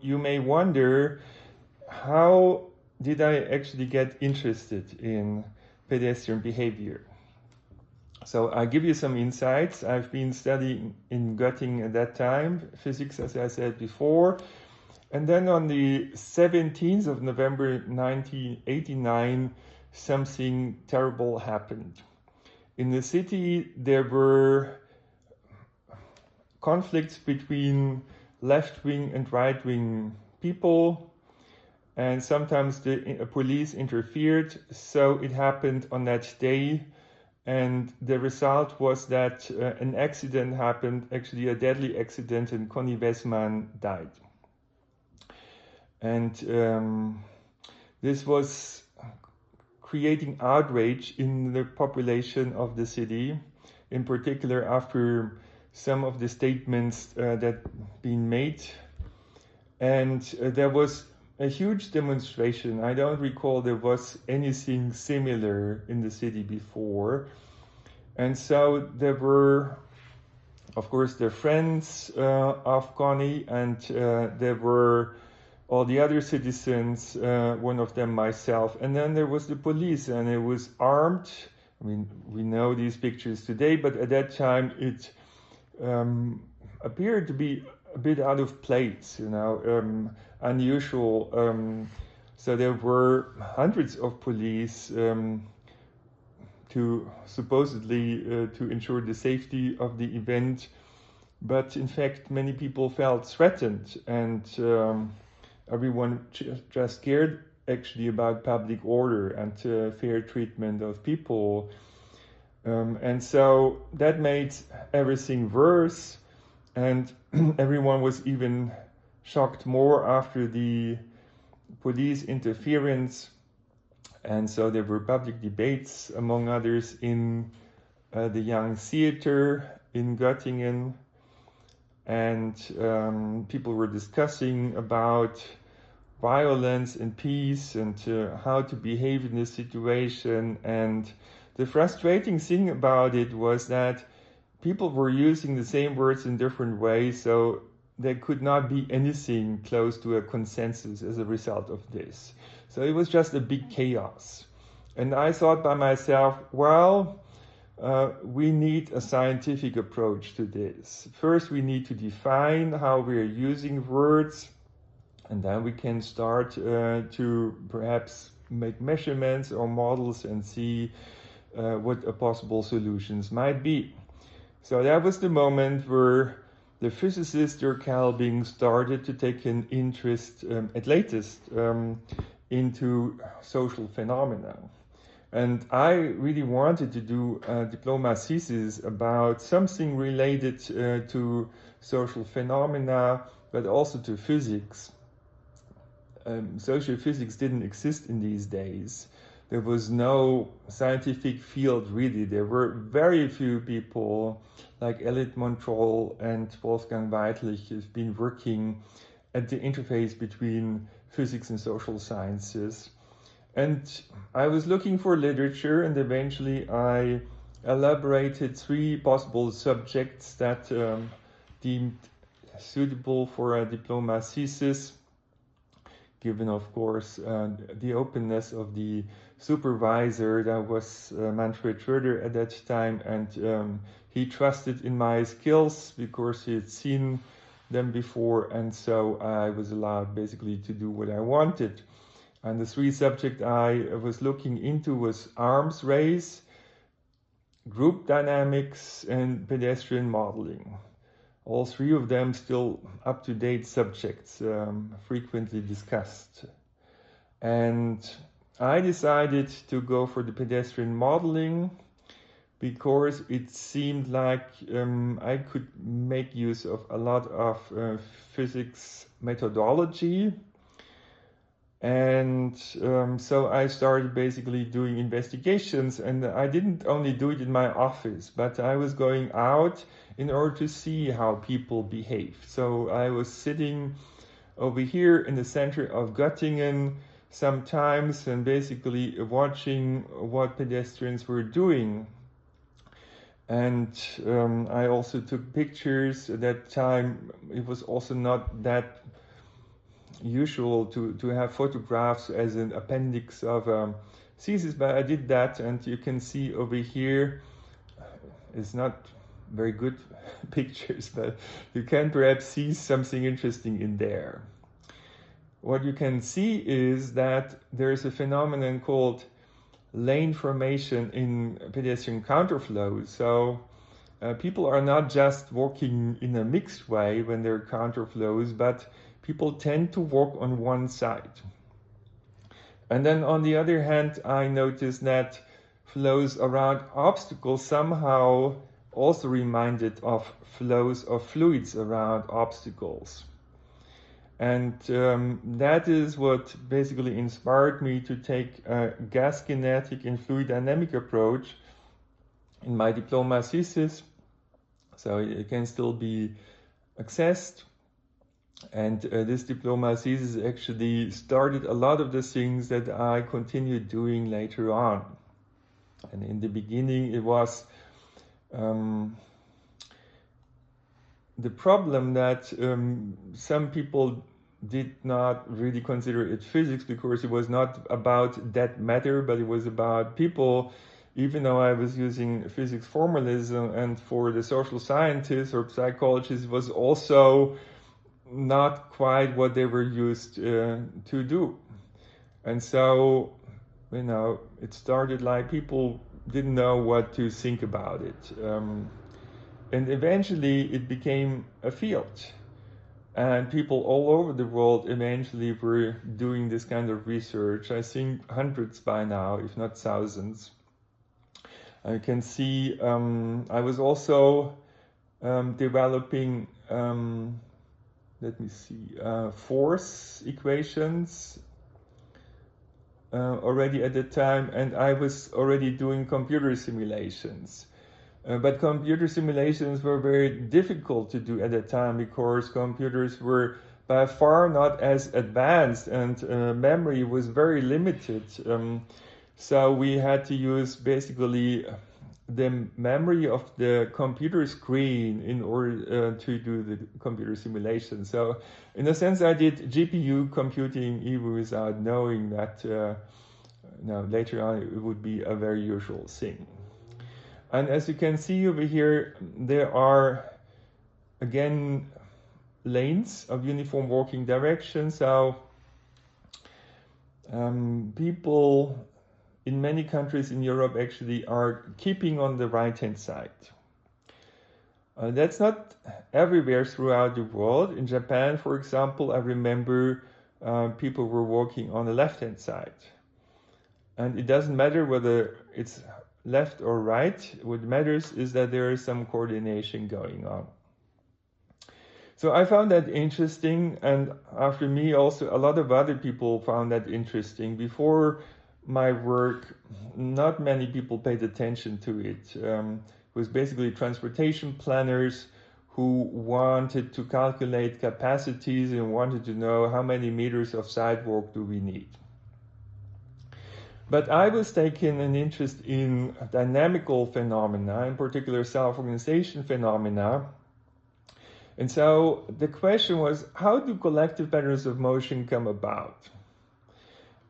you may wonder, how did I actually get interested in pedestrian behavior? So I give you some insights. I've been studying in Göttingen at that time, physics, as I said before. And then on the 17th of November 1989, something terrible happened. In the city, there were conflicts between left-wing and right-wing people, and sometimes the police interfered. So it happened on that day, and the result was that an accident happened, actually a deadly accident, and Conny Wessmann died. And this was creating outrage in the population of the city, in particular after some of the statements that been made. And there was a huge demonstration. I don't recall there was anything similar in the city before. And so there were, of course, the friends of Connie, and there were all the other citizens, one of them myself, and then there was the police, and it was armed. I mean, we know these pictures today, but at that time it appeared to be a bit out of place, unusual. So there were hundreds of police to supposedly to ensure the safety of the event, but in fact many people felt threatened, and everyone just cared actually about public order and fair treatment of people. And so that made everything worse, and everyone was even shocked more after the police interference. And so there were public debates, among others, in the Young Theater in Göttingen, and people were discussing about violence and peace and how to behave in this situation. And the frustrating thing about it was that people were using the same words in different ways, so there could not be anything close to a consensus as a result of this. So it was just a big chaos. And I thought by myself, well, we need a scientific approach to this. First, we need to define how we're using words, and then we can start to perhaps make measurements or models and see what possible solutions might be. So that was the moment where the physicist Dirk Helbing started to take an interest, at latest, into social phenomena. And I really wanted to do a diploma thesis about something related to social phenomena, but also to physics. Social physics didn't exist in these days. There was no scientific field really. There were very few people like Elliot Montroll and Wolfgang Weidlich who've been working at the interface between physics and social sciences. And I was looking for literature, and eventually I elaborated 3 possible subjects that deemed suitable for a diploma thesis, given, of course, the openness of the supervisor. That was Manfred Schröder at that time, and he trusted in my skills because he had seen them before, and so I was allowed basically to do what I wanted. And the 3 subjects I was looking into was arms race, group dynamics, and pedestrian modeling. All 3 of them still up-to-date subjects, frequently discussed. And I decided to go for the pedestrian modeling because it seemed like I could make use of a lot of physics methodology. And so I started basically doing investigations, and I didn't only do it in my office, but I was going out in order to see how people behave. So I was sitting over here in the center of Göttingen sometimes and basically watching what pedestrians were doing. And I also took pictures. At that time, it was also not that usual to have photographs as an appendix of thesis, but I did that, and you can see over here, it's not very good pictures, but you can perhaps see something interesting in there. What you can see is that there's a phenomenon called lane formation in pedestrian counterflows. So people are not just walking in a mixed way when there are counterflows, but people tend to walk on one side. And then on the other hand, I noticed that flows around obstacles somehow also reminded of flows of fluids around obstacles. And that is what basically inspired me to take a gas kinetic and fluid dynamic approach in my diploma thesis. So it can still be accessed. And this diploma thesis actually started a lot of the things that I continued doing later on. And in the beginning, it was the problem that some people did not really consider it physics, because it was not about that matter, but it was about people. Even though I was using physics formalism, and for the social scientists or psychologists, it was also not quite what they were used to do. And so, you know, it started like people didn't know what to think about it. And eventually it became a field. And people all over the world eventually were doing this kind of research. I think hundreds by now, if not thousands. You can see I was also developing, let me see, force equations already at the time, and I was already doing computer simulations. But computer simulations were very difficult to do at the time, because computers were by far not as advanced, and memory was very limited. So we had to use basically the memory of the computer screen in order to do the computer simulation. So in a sense, I did GPU computing even without knowing that later on it would be a very usual thing. And as you can see over here, there are, again, lanes of uniform walking direction. So people in many countries in Europe actually are keeping on the right-hand side. That's not everywhere throughout the world. In Japan, for example, I remember people were walking on the left-hand side. And it doesn't matter whether it's left or right. What matters is that there is some coordination going on. So I found that interesting, and after me also a lot of other people found that interesting. Before my work, not many people paid attention to it. It was basically transportation planners who wanted to calculate capacities and wanted to know how many meters of sidewalk do we need. But I was taking an interest in dynamical phenomena, in particular self-organization phenomena. And so the question was, how do collective patterns of motion come about?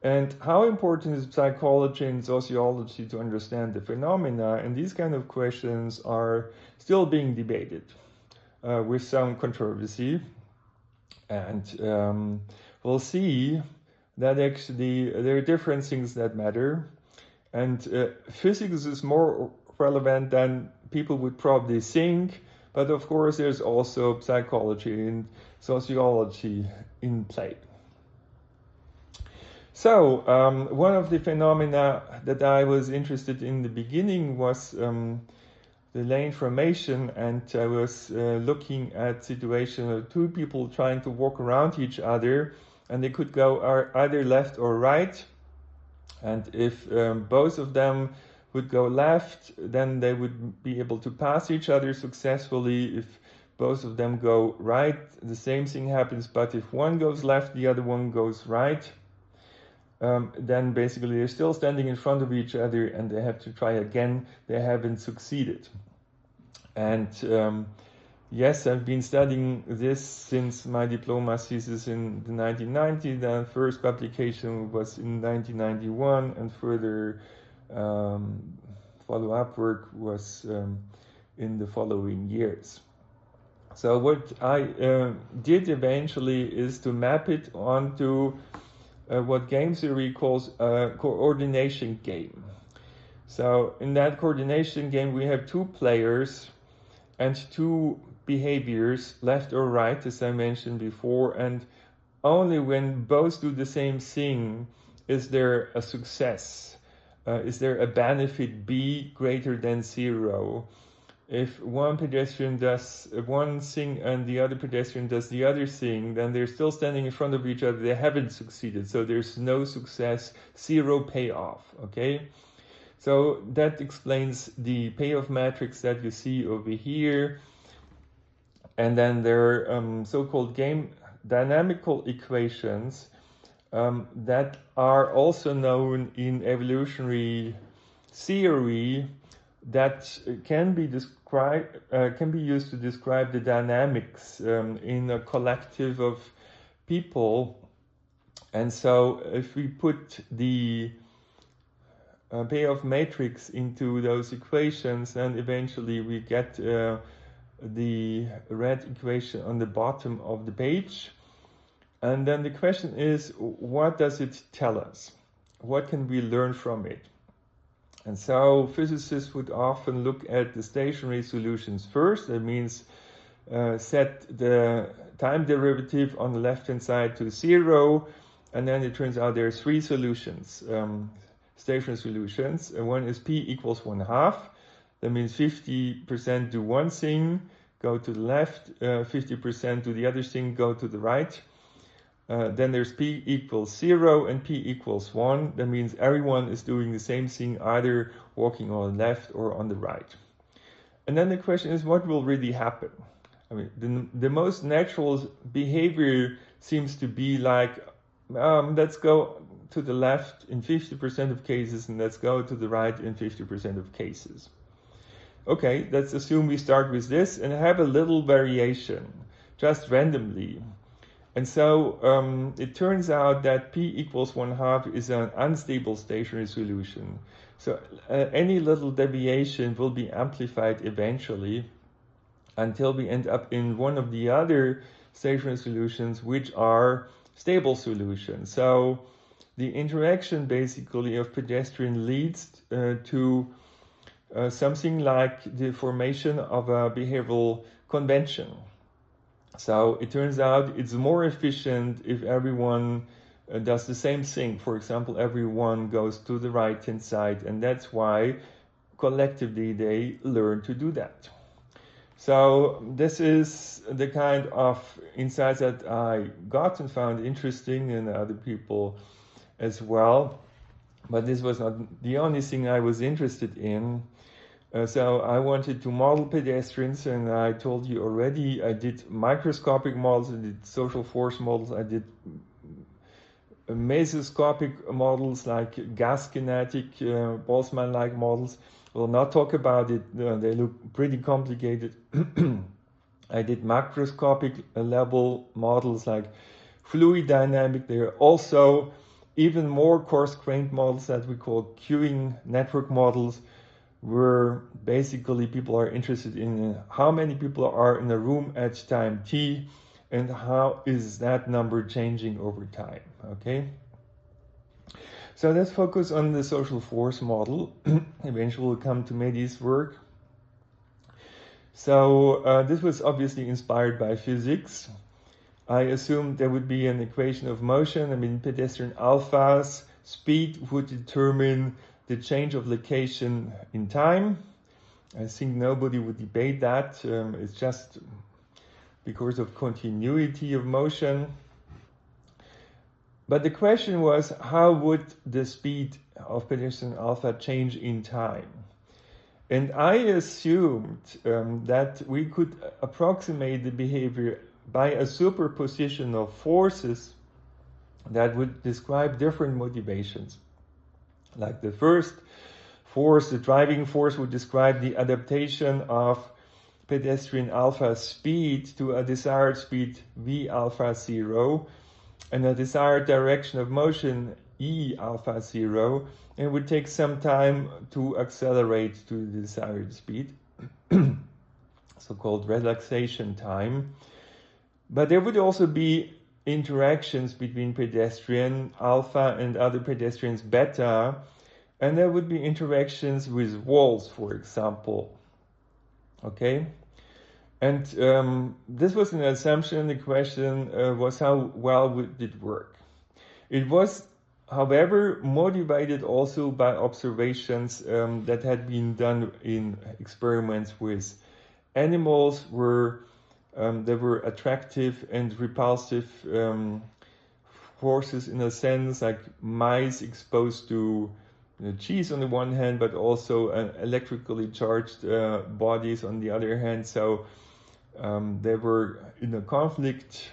And how important is psychology and sociology to understand the phenomena? And these kind of questions are still being debated with some controversy. And we'll see that actually there are different things that matter. And physics is more relevant than people would probably think. But of course, there's also psychology and sociology in play. So one of the phenomena that I was interested in the beginning was the lane formation, and I was looking at situation of two people trying to walk around each other, and they could go either left or right. And if both of them would go left, then they would be able to pass each other successfully. If both of them go right, the same thing happens. But if one goes left, the other one goes right, then basically they're still standing in front of each other and they have to try again. They haven't succeeded. And Yes, I've been studying this since my diploma thesis in the 1990s. The first publication was in 1991, and further follow-up work was in the following years. So what I did eventually is to map it onto what game theory calls a coordination game. So in that coordination game, we have two players and two behaviors, left or right, as I mentioned before, and only when both do the same thing is there a success. Is there a benefit B greater than 0? If one pedestrian does one thing and the other pedestrian does the other thing, then they're still standing in front of each other. They haven't succeeded, so there's no success, 0 payoff, okay? So that explains the payoff matrix that you see over here. And then there are so-called game dynamical equations that are also known in evolutionary theory that can be used to describe the dynamics in a collective of people. And so if we put the payoff matrix into those equations, then eventually we get the red equation on the bottom of the page. And then the question is, what does it tell us? What can we learn from it? And so physicists would often look at the stationary solutions first. That means set the time derivative on the left-hand side to 0. And then it turns out there are three solutions, stationary solutions. One is p equals 1/2. That means 50% do one thing, go to the left, 50% do the other thing, go to the right. Then there's p equals 0 and p equals 1. That means everyone is doing the same thing, either walking on the left or on the right. And then the question is, what will really happen? I mean, the most natural behavior seems to be like, let's go to the left in 50% of cases and let's go to the right in 50% of cases. Okay, let's assume we start with this and have a little variation, just randomly. And so it turns out that p equals 1/2 is an unstable stationary solution. So any little deviation will be amplified eventually until we end up in one of the other stationary solutions, which are stable solutions. So the interaction basically of pedestrian leads to something like the formation of a behavioral convention. So it turns out it's more efficient if everyone does the same thing. For example, everyone goes to the right-hand side, and that's why collectively they learn to do that. So this is the kind of insights that I got and found interesting, and other people as well. But this was not the only thing I was interested in. So I wanted to model pedestrians, and I told you already, I did microscopic models, I did social force models, I did mesoscopic models like gas kinetic, Boltzmann-like models. We'll not talk about it, they look pretty complicated. I did macroscopic level models like fluid dynamic. There are also even more coarse-grained models that we call queuing network models, where basically people are interested in how many people are in a room at time t and how is that number changing over time, okay? So let's focus on the social force model. Eventually we'll come to Mehdi's work. So this was obviously inspired by physics. I assumed there would be an equation of motion. I mean, pedestrian alphas, speed would determine the change of location in time. I think nobody would debate that. It's just because of continuity of motion. But the question was, how would the speed of pedestrian alpha change in time? And I assumed that we could approximate the behavior by a superposition of forces that would describe different motivations. Like the first force, the driving force, would describe the adaptation of pedestrian alpha speed to a desired speed v alpha 0 and a desired direction of motion e alpha 0, and it would take some time to accelerate to the desired speed, so-called relaxation time. But there would also be interactions between pedestrian alpha and other pedestrians beta, and there would be interactions with walls, for example. Okay? And this was an assumption. The question was how well would it work? It was, however, motivated also by observations that had been done in experiments with animals where there were attractive and repulsive forces, in a sense, like mice exposed to cheese on the one hand, but also electrically charged bodies on the other hand. So they were in a conflict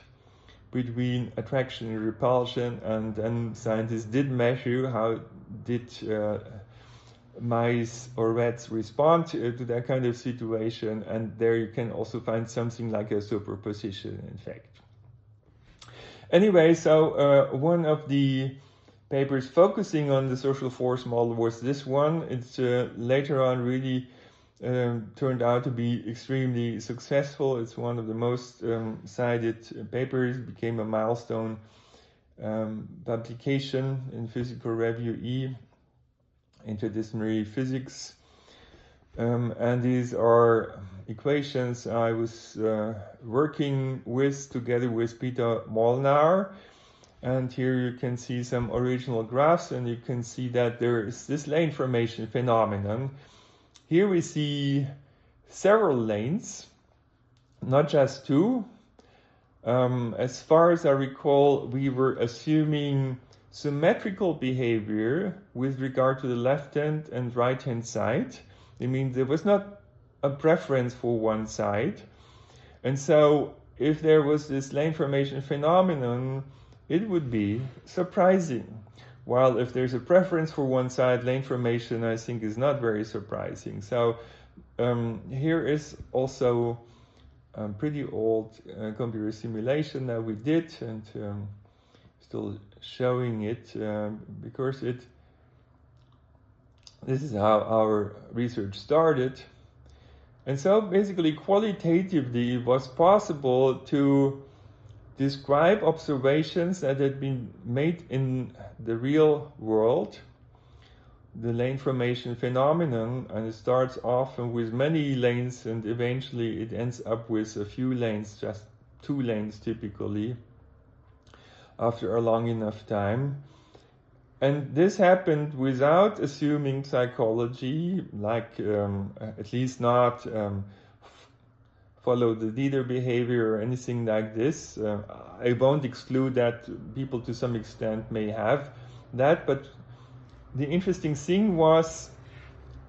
between attraction and repulsion, and then scientists did measure how did mice or rats respond to that kind of situation, and there you can also find something like a superposition, in fact. Anyway, so one of the papers focusing on the social force model was this one. It's later on really turned out to be extremely successful. It's one of the most cited papers, became a milestone publication in Physical Review E, Interdisciplinary Physics. And these are equations I was working with together with Peter Molnar. And here you can see some original graphs, and you can see that there is this lane formation phenomenon. Here we see several lanes, not just two. As far as I recall, we were assuming symmetrical behavior with regard to the left-hand and right-hand side. I mean, there was not a preference for one side. And so if there was this lane formation phenomenon, it would be surprising. While if there's a preference for one side, lane formation, I think, is not very surprising. So here is also a pretty old computer simulation that we did, and still showing it because this is how our research started. And so basically qualitatively it was possible to describe observations that had been made in the real world, the lane formation phenomenon, and it starts often with many lanes and eventually it ends up with a few lanes, just 2 lanes typically, after a long enough time. And this happened without assuming psychology, like at least not follow the leader behavior or anything like this. I won't exclude that people to some extent may have that, but the interesting thing was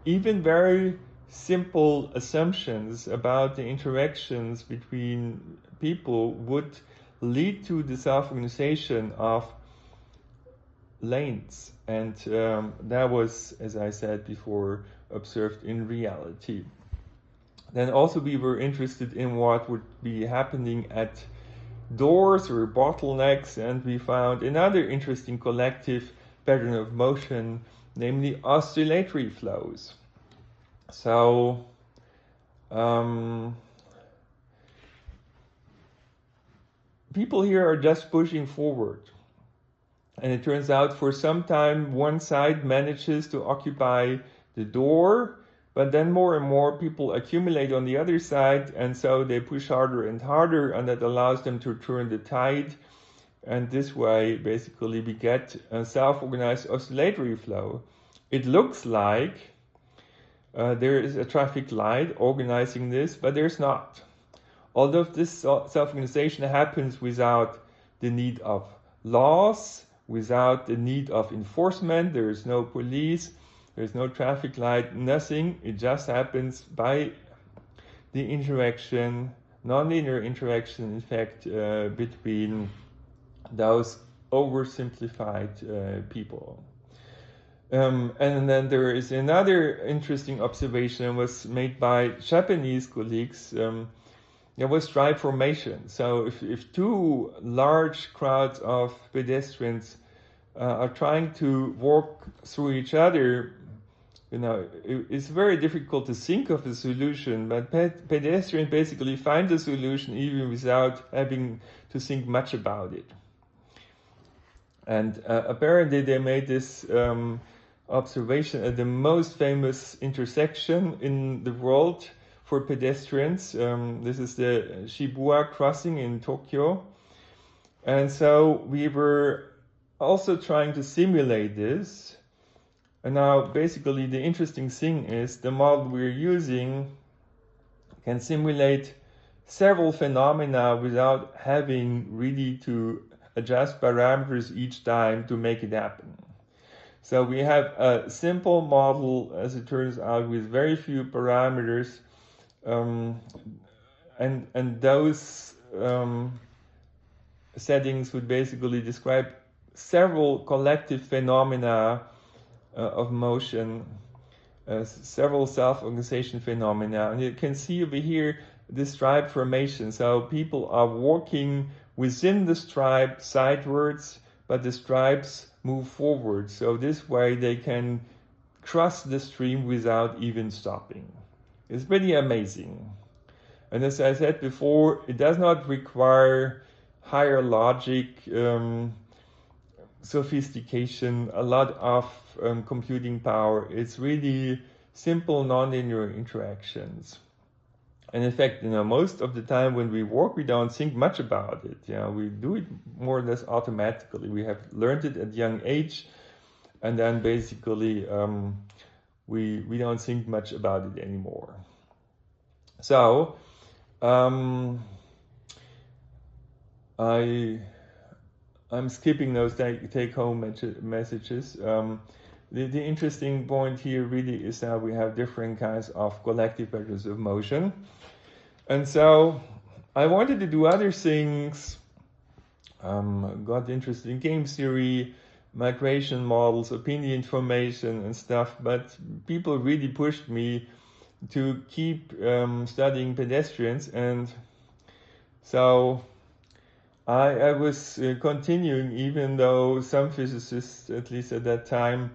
even very simple assumptions about the interactions between people would lead to the self-organization of lanes, and that was, as I said before, observed in reality. Then also we were interested in what would be happening at doors or bottlenecks, and we found another interesting collective pattern of motion, namely oscillatory flows. So people here are just pushing forward. And it turns out for some time one side manages to occupy the door, but then more and more people accumulate on the other side, and so they push harder and harder, and that allows them to turn the tide. And this way, basically, we get a self-organized oscillatory flow. It looks like there is a traffic light organizing this, but there's not. Although this self-organization happens without the need of laws, without the need of enforcement, there is no police, there's no traffic light, nothing. It just happens by the interaction, nonlinear interaction, in fact, between those oversimplified people. And then there is another interesting observation was made by Japanese colleagues. There was stripe formation. So if two large crowds of pedestrians are trying to walk through each other, it's very difficult to think of a solution, but pedestrians basically find the solution even without having to think much about it. And apparently they made this observation at the most famous intersection in the world for pedestrians. This is the Shibuya crossing in Tokyo. And so we were also trying to simulate this. And now basically the interesting thing is the model we're using can simulate several phenomena without having really to adjust parameters each time to make it happen. So we have a simple model, as it turns out, with very few parameters, and those settings would basically describe several collective phenomena of motion, several self-organization phenomena. And you can see over here the stripe formation. So people are walking within the stripe sidewards, but the stripes move forward. So this way they can cross the stream without even stopping. It's pretty amazing. And as I said before, it does not require higher logic, sophistication, a lot of computing power. It's really simple nonlinear interactions. And in fact, most of the time when we work, we don't think much about it. We do it more or less automatically. We have learned it at a young age, and then basically we don't think much about it anymore. So I'm skipping those take-home messages. The interesting point here really is that we have different kinds of collective patterns of motion. And so I wanted to do other things, got interested in game theory, migration models, opinion formation and stuff, but people really pushed me to keep studying pedestrians. And so I was continuing, even though some physicists, at least at that time,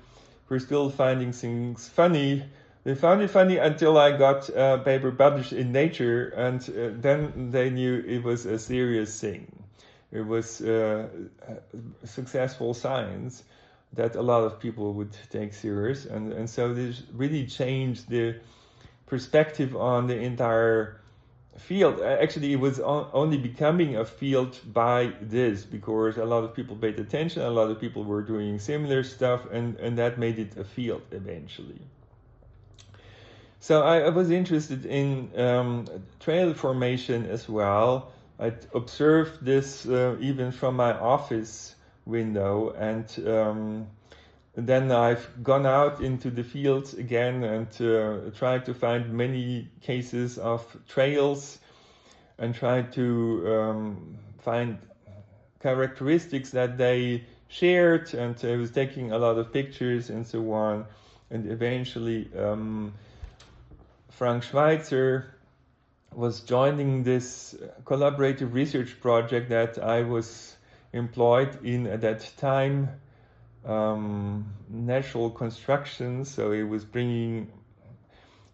were still finding things funny. They found it funny until I got a paper published in Nature, and then they knew it was a serious thing. It was successful science that a lot of people would take serious, and so this really changed the perspective on the entire field. Actually, it was only becoming a field by this, because a lot of people paid attention, a lot of people were doing similar stuff, and that made it a field eventually. So I was interested in trail formation as well. I observed this even from my office window, and then I've gone out into the fields again and tried to find many cases of trails and tried to find characteristics that they shared, and I was taking a lot of pictures and so on. And eventually Frank Schweitzer was joining this collaborative research project that I was employed in at that time, natural construction. So it was bringing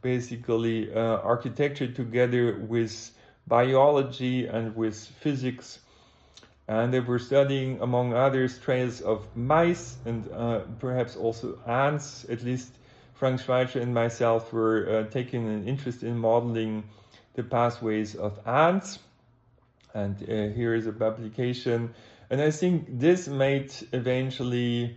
basically architecture together with biology and with physics. And they were studying, among others, trails of mice and perhaps also ants. At least Frank Schweitzer and myself were taking an interest in modeling the pathways of ants. And here is a publication. And I think this made eventually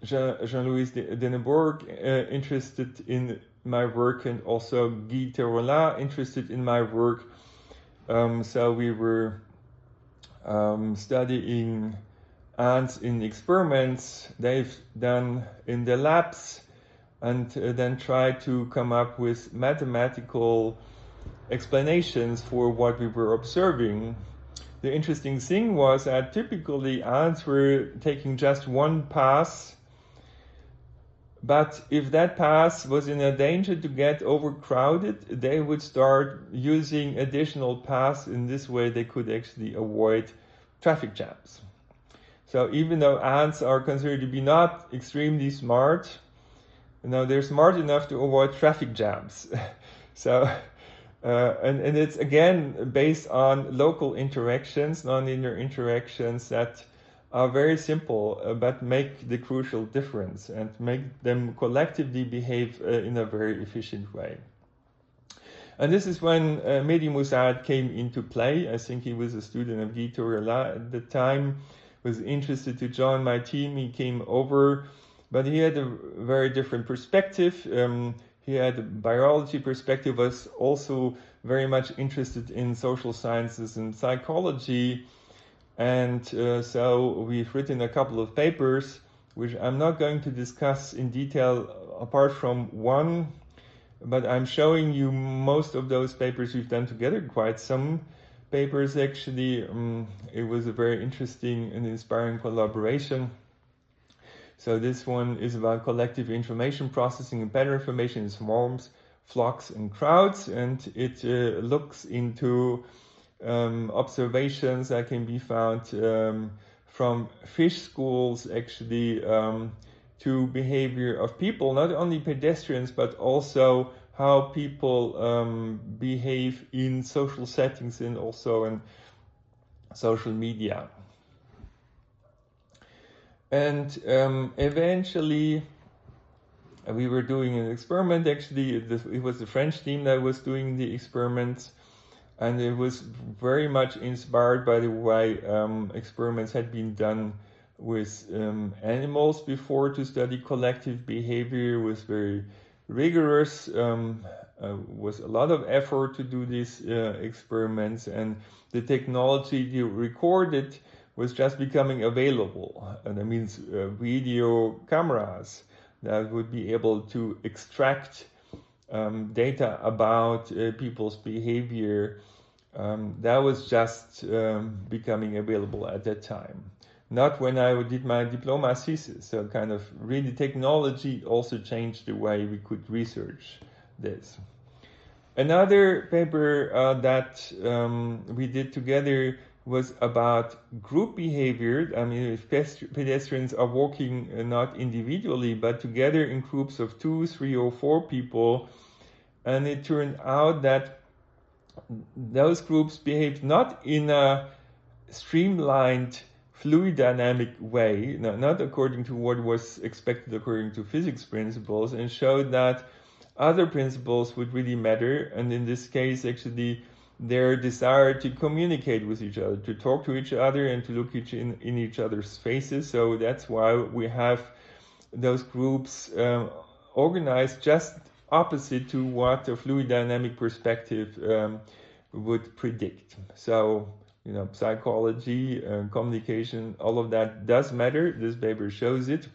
Jean-Louis Denneborg interested in my work, and also Guy Terola interested in my work. So we were studying ants in experiments they've done in the labs, and then try to come up with mathematical explanations for what we were observing. the interesting thing was that typically ants were taking just one pass, but if that pass was in a danger to get overcrowded, they would start using additional paths. In this way, they could actually avoid traffic jams. So even though ants are considered to be not extremely smart, they're smart enough to avoid traffic jams. So, and it's again based on local interactions, nonlinear interactions that are very simple, but make the crucial difference and make them collectively behave in a very efficient way. And this is when Mehdi Moussad came into play. I think he was a student of Guy Torella at the time, was interested to join my team. He came over, but he had a very different perspective. He had a biology perspective, was also very much interested in social sciences and psychology. And so we've written a couple of papers, which I'm not going to discuss in detail apart from one, but I'm showing you most of those papers we've done together, quite some papers actually. It was a very interesting and inspiring collaboration. So this one is about collective information processing and pattern information in swarms, flocks, and crowds, and it looks into observations that can be found from fish schools actually to behavior of people, not only pedestrians, but also how people behave in social settings and also in social media. And eventually we were doing an experiment. Actually, it was the French team that was doing the experiments. And it was very much inspired by the way experiments had been done with animals before to study collective behavior. It was very rigorous, was a lot of effort to do these experiments, and the technology to record it was just becoming available. And that means video cameras that would be able to extract data about people's behavior. That was just becoming available at that time. Not when I did my diploma thesis. So kind of really technology also changed the way we could research this. Another paper that we did together was about group behavior. I mean, if pedestrians are walking not individually, but together in groups of 2, 3, or 4 people. And it turned out that those groups behaved not in a streamlined, fluid dynamic way, not according to what was expected according to physics principles, and showed that other principles would really matter. And in this case, actually, their desire to communicate with each other, to talk to each other, and to look in each other's faces. So that's why we have those groups organized just opposite to what a fluid dynamic perspective would predict. So, psychology, communication, all of that does matter. This paper shows it.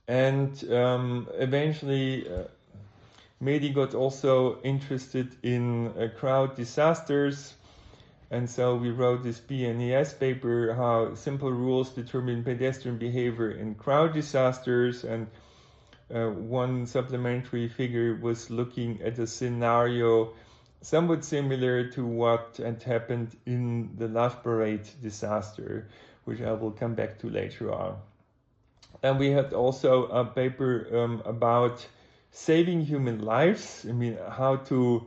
And eventually, Mehdi got also interested in crowd disasters. And so we wrote this PNES paper, how simple rules determine pedestrian behavior in crowd disasters. And one supplementary figure was looking at a scenario somewhat similar to what had happened in the Love Parade disaster, which I will come back to later on. And we had also a paper about saving human lives. I mean, how to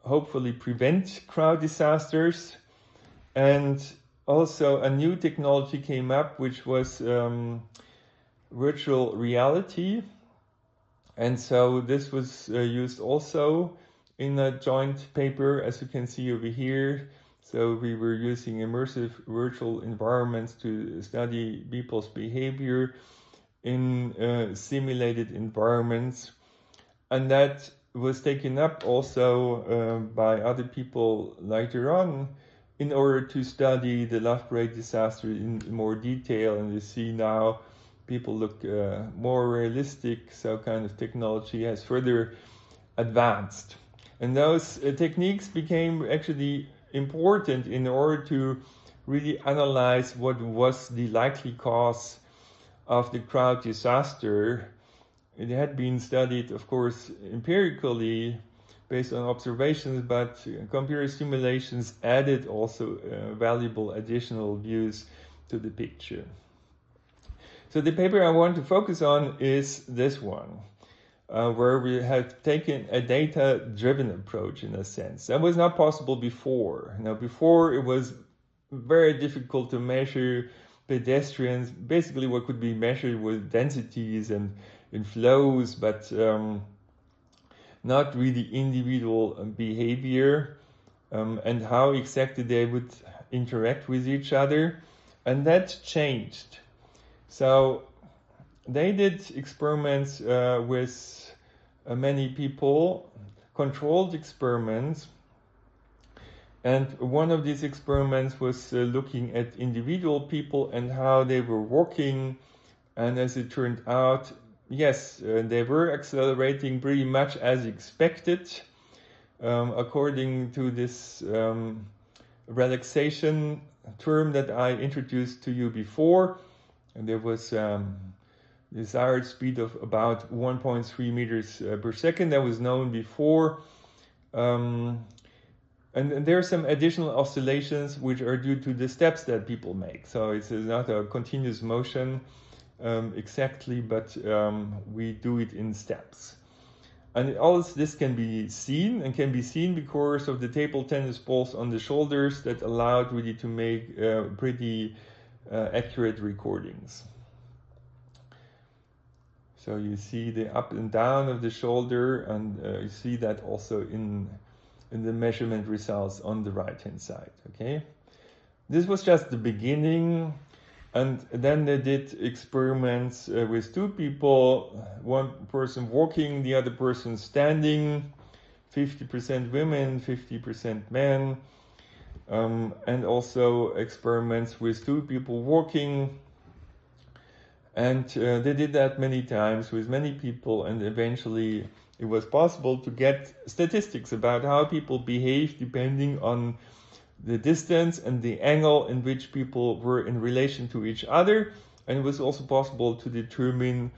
hopefully prevent crowd disasters. And also a new technology came up, which was virtual reality. And so this was used also in a joint paper, as you can see over here. So we were using immersive virtual environments to study people's behavior in simulated environments. And that was taken up also by other people later on in order to study the Love Parade disaster in more detail. And you see now people look more realistic, so kind of technology has further advanced. And those techniques became actually important in order to really analyze what was the likely cause of the crowd disaster. It had been studied, of course, empirically based on observations, but computer simulations added also valuable additional views to the picture. So the paper I want to focus on is this one, where we have taken a data-driven approach in a sense. That was not possible before. Now, before it was very difficult to measure pedestrians. Basically, what could be measured was densities and flows, but not really individual behavior and how exactly they would interact with each other. And that changed. So they did experiments with many people, controlled experiments. And one of these experiments was looking at individual people and how they were walking. And as it turned out, yes, they were accelerating pretty much as expected, according to this relaxation term that I introduced to you before. And there was desired speed of about 1.3 meters per second that was known before. And there are some additional oscillations which are due to the steps that people make. So it's not a continuous motion exactly, but we do it in steps. And all this can be seen, and can be seen because of the table tennis balls on the shoulders that allowed really to make pretty accurate recordings. So you see the up and down of the shoulder, and you see that also in the measurement results on the right hand side. Okay, this was just the beginning, and then they did experiments with two people, one person walking, the other person standing, 50% women, 50% men, and also experiments with two people walking. And they did that many times with many people, and eventually it was possible to get statistics about how people behave depending on the distance and the angle in which people were in relation to each other. And it was also possible to determine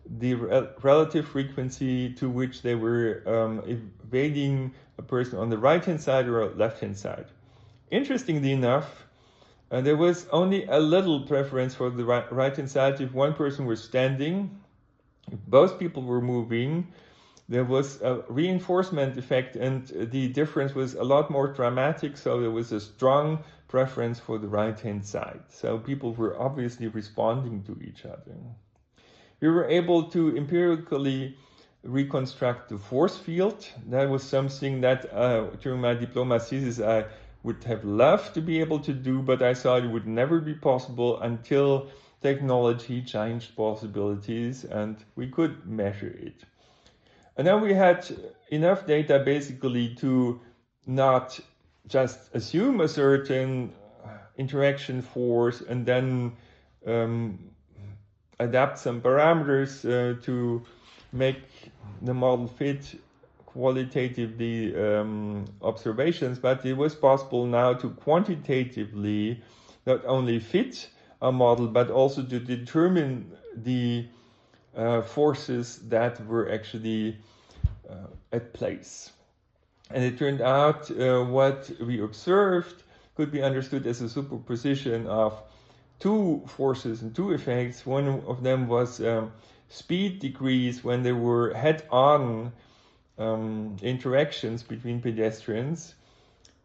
the relative frequency to which they were evading a person on the right-hand side or left-hand side. Interestingly enough, there was only a little preference for the right-hand side if one person was standing. If both people were moving, there was a reinforcement effect, and the difference was a lot more dramatic, so there was a strong preference for the right-hand side. So people were obviously responding to each other. We were able to empirically reconstruct the force field. That was something that during my diploma thesis I would have loved to be able to do, but I thought it would never be possible until technology changed possibilities and we could measure it. And then we had enough data basically to not just assume a certain interaction force and then adapt some parameters to make the model fit qualitatively observations, but it was possible now to quantitatively not only fit a model, but also to determine the forces that were actually at place. And it turned out what we observed could be understood as a superposition of two forces and two effects. One of them was speed decrease when there were head-on interactions between pedestrians.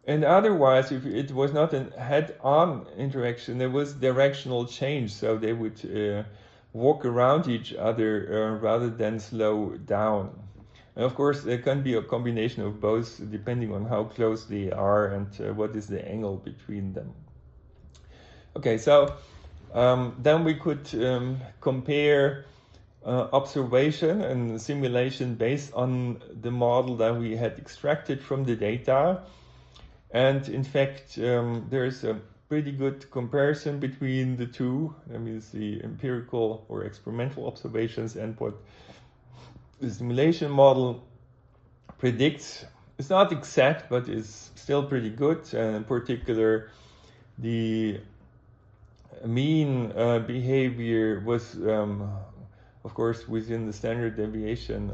And otherwise, if it was not a head-on interaction, there was directional change. So they would walk around each other rather than slow down. And of course, there can be a combination of both depending on how close they are and what is the angle between them. Okay, so then we could compare observation and simulation based on the model that we had extracted from the data. And in fact, there is a pretty good comparison between the two. That means the empirical or experimental observations and what the simulation model predicts it's not exact, but it's still pretty good. And in particular, the mean behavior was, of course, within the standard deviation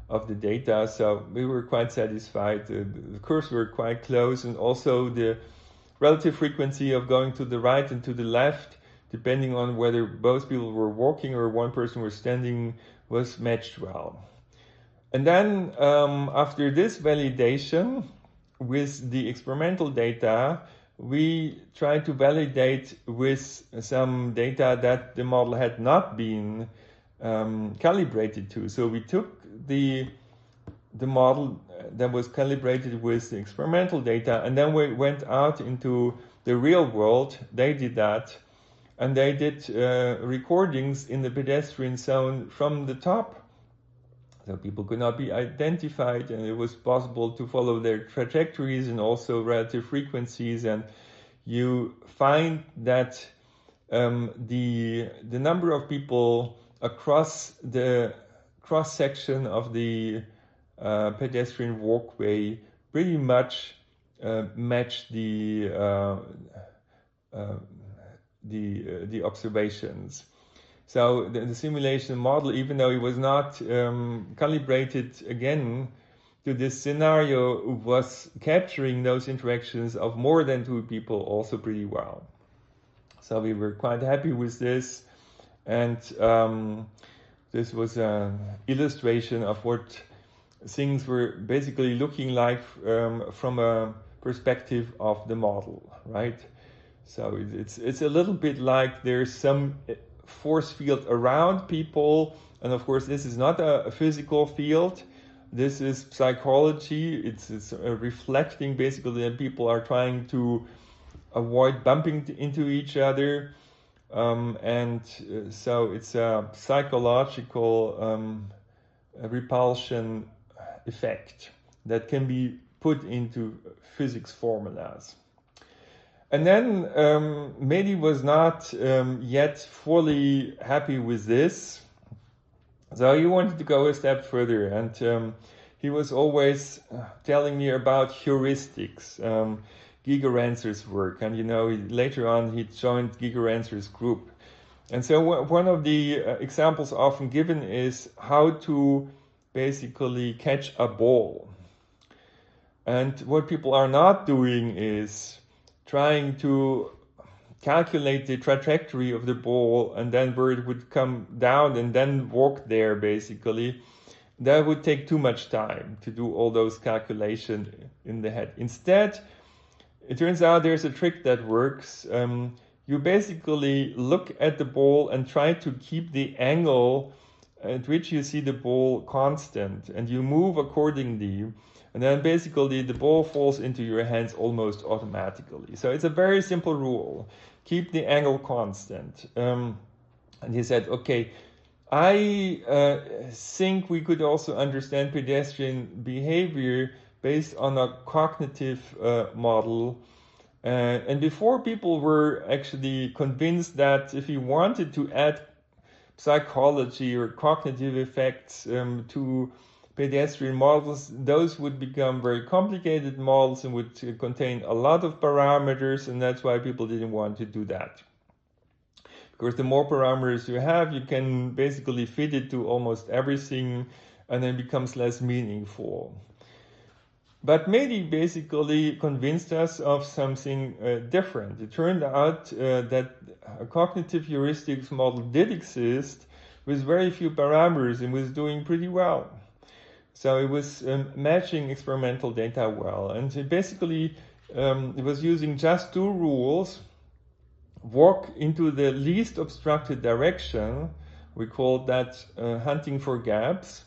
of the data. So we were quite satisfied. The curves were quite close, and also the relative frequency of going to the right and to the left, depending on whether both people were walking or one person was standing, was matched well. And then after this validation with the experimental data, we tried to validate with some data that the model had not been calibrated to. So we took the model that was calibrated with the experimental data, and then we went out into the real world. They did that, and they did recordings in the pedestrian zone from the top. So people could not be identified, and it was possible to follow their trajectories and also relative frequencies. And you find that the number of people across the cross section of the pedestrian walkway pretty much matched the observations. So the simulation model, even though it was not calibrated again to this scenario, was capturing those interactions of more than two people also pretty well. So we were quite happy with this, and this was an illustration of what things were basically looking like from a perspective of the model, right? So it's a little bit like there's some force field around people, and of course this is not a physical field. This is psychology. It's reflecting basically that people are trying to avoid bumping into each other, and so it's a psychological repulsion effect that can be put into physics formulas. And then Mehdi was not yet fully happy with this, so he wanted to go a step further, and he was always telling me about heuristics, Giga Rancer's work, and later on he joined Giga Rancer's group. And so one of the examples often given is how to basically catch a ball. And what people are not doing is trying to calculate the trajectory of the ball and then where it would come down and then walk there, basically. That would take too much time to do all those calculations in the head. Instead, it turns out there's a trick that works. You basically look at the ball and try to keep the angle at which you see the ball constant, and you move accordingly. And then basically the ball falls into your hands almost automatically. So it's a very simple rule. Keep the angle constant. And he said, okay, I think we could also understand pedestrian behavior based on a cognitive model. And before, people were actually convinced that if you wanted to add psychology or cognitive effects to pedestrian models, those would become very complicated models and would contain a lot of parameters, and that's why people didn't want to do that. Because the more parameters you have, you can basically fit it to almost everything, and then it becomes less meaningful. But Mehdi basically convinced us of something different. It turned out that a cognitive heuristics model did exist with very few parameters and was doing pretty well. So it was matching experimental data well. And it basically it was using just two rules. Walk into the least obstructed direction, we called that hunting for gaps,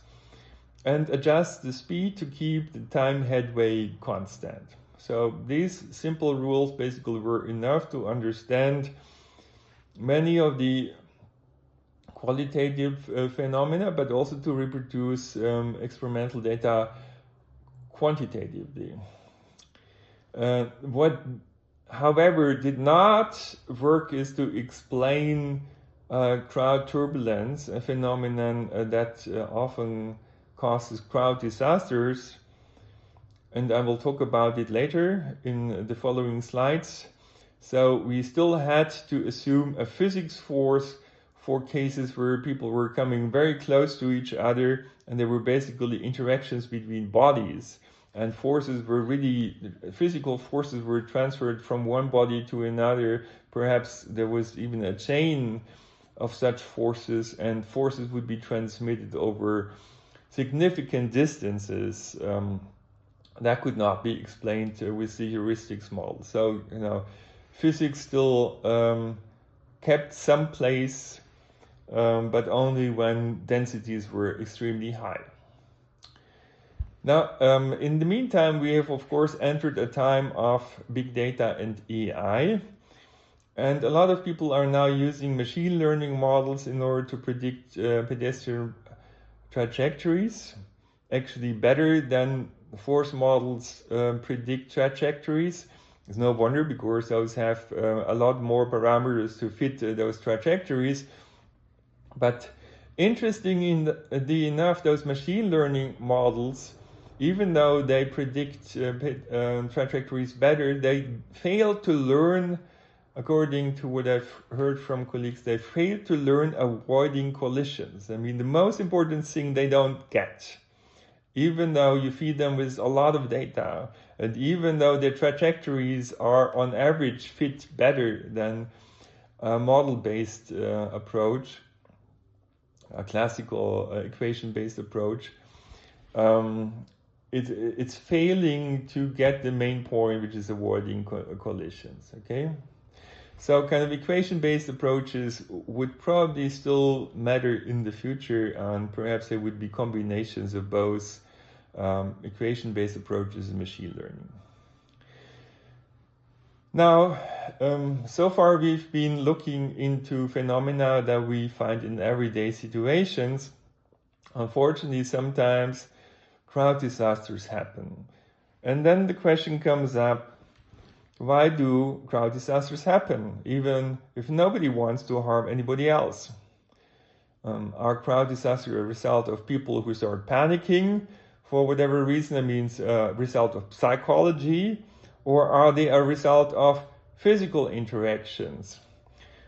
and adjust the speed to keep the time headway constant. So these simple rules basically were enough to understand many of the qualitative phenomena, but also to reproduce experimental data quantitatively. What, however, did not work is to explain crowd turbulence, a phenomenon that often causes crowd disasters. and I will talk about it later in the following slides. So we still had to assume a physics force for cases where people were coming very close to each other, and there were basically interactions between bodies, and forces were really, physical forces were transferred from one body to another. Perhaps there was even a chain of such forces, and forces would be transmitted over significant distances. That could not be explained with the heuristics model. So, physics still kept some place, but only when densities were extremely high. Now, in the meantime, we have, of course, entered a time of big data and AI. And a lot of people are now using machine learning models in order to predict pedestrian trajectories, actually better than force models predict trajectories. It's no wonder, because those have a lot more parameters to fit those trajectories. But interestingly enough, those machine learning models, even though they predict trajectories better, they fail to learn, according to what I've heard from colleagues, they fail to learn avoiding collisions. I mean, the most important thing they don't get, even though you feed them with a lot of data, and even though their trajectories are on average fit better than a model-based approach, a classical equation-based approach, it's failing to get the main point, which is avoiding collisions, okay? So kind of equation-based approaches would probably still matter in the future, and perhaps there would be combinations of both equation-based approaches and machine learning. Now, so far we've been looking into phenomena that we find in everyday situations. Unfortunately, sometimes crowd disasters happen. And then the question comes up, why do crowd disasters happen, even if nobody wants to harm anybody else? Are crowd disasters a result of people who start panicking for whatever reason? That means a result of psychology, or are they a result of physical interactions?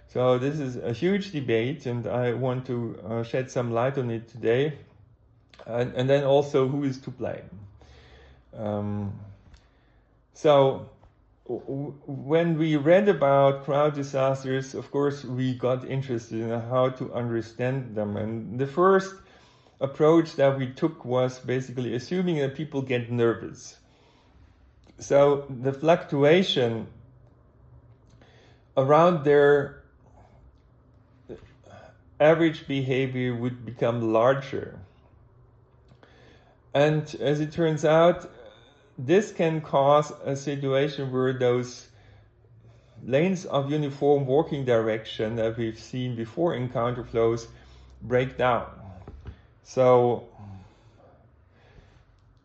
So this is a huge debate, and I want to shed some light on it today. And then also, who is to blame? So when we read about crowd disasters, of course, we got interested in how to understand them. And the first approach that we took was basically assuming that people get nervous. So the fluctuation around their average behavior would become larger. And as it turns out, this can cause a situation where those lanes of uniform walking direction that we've seen before in counterflows break down. So,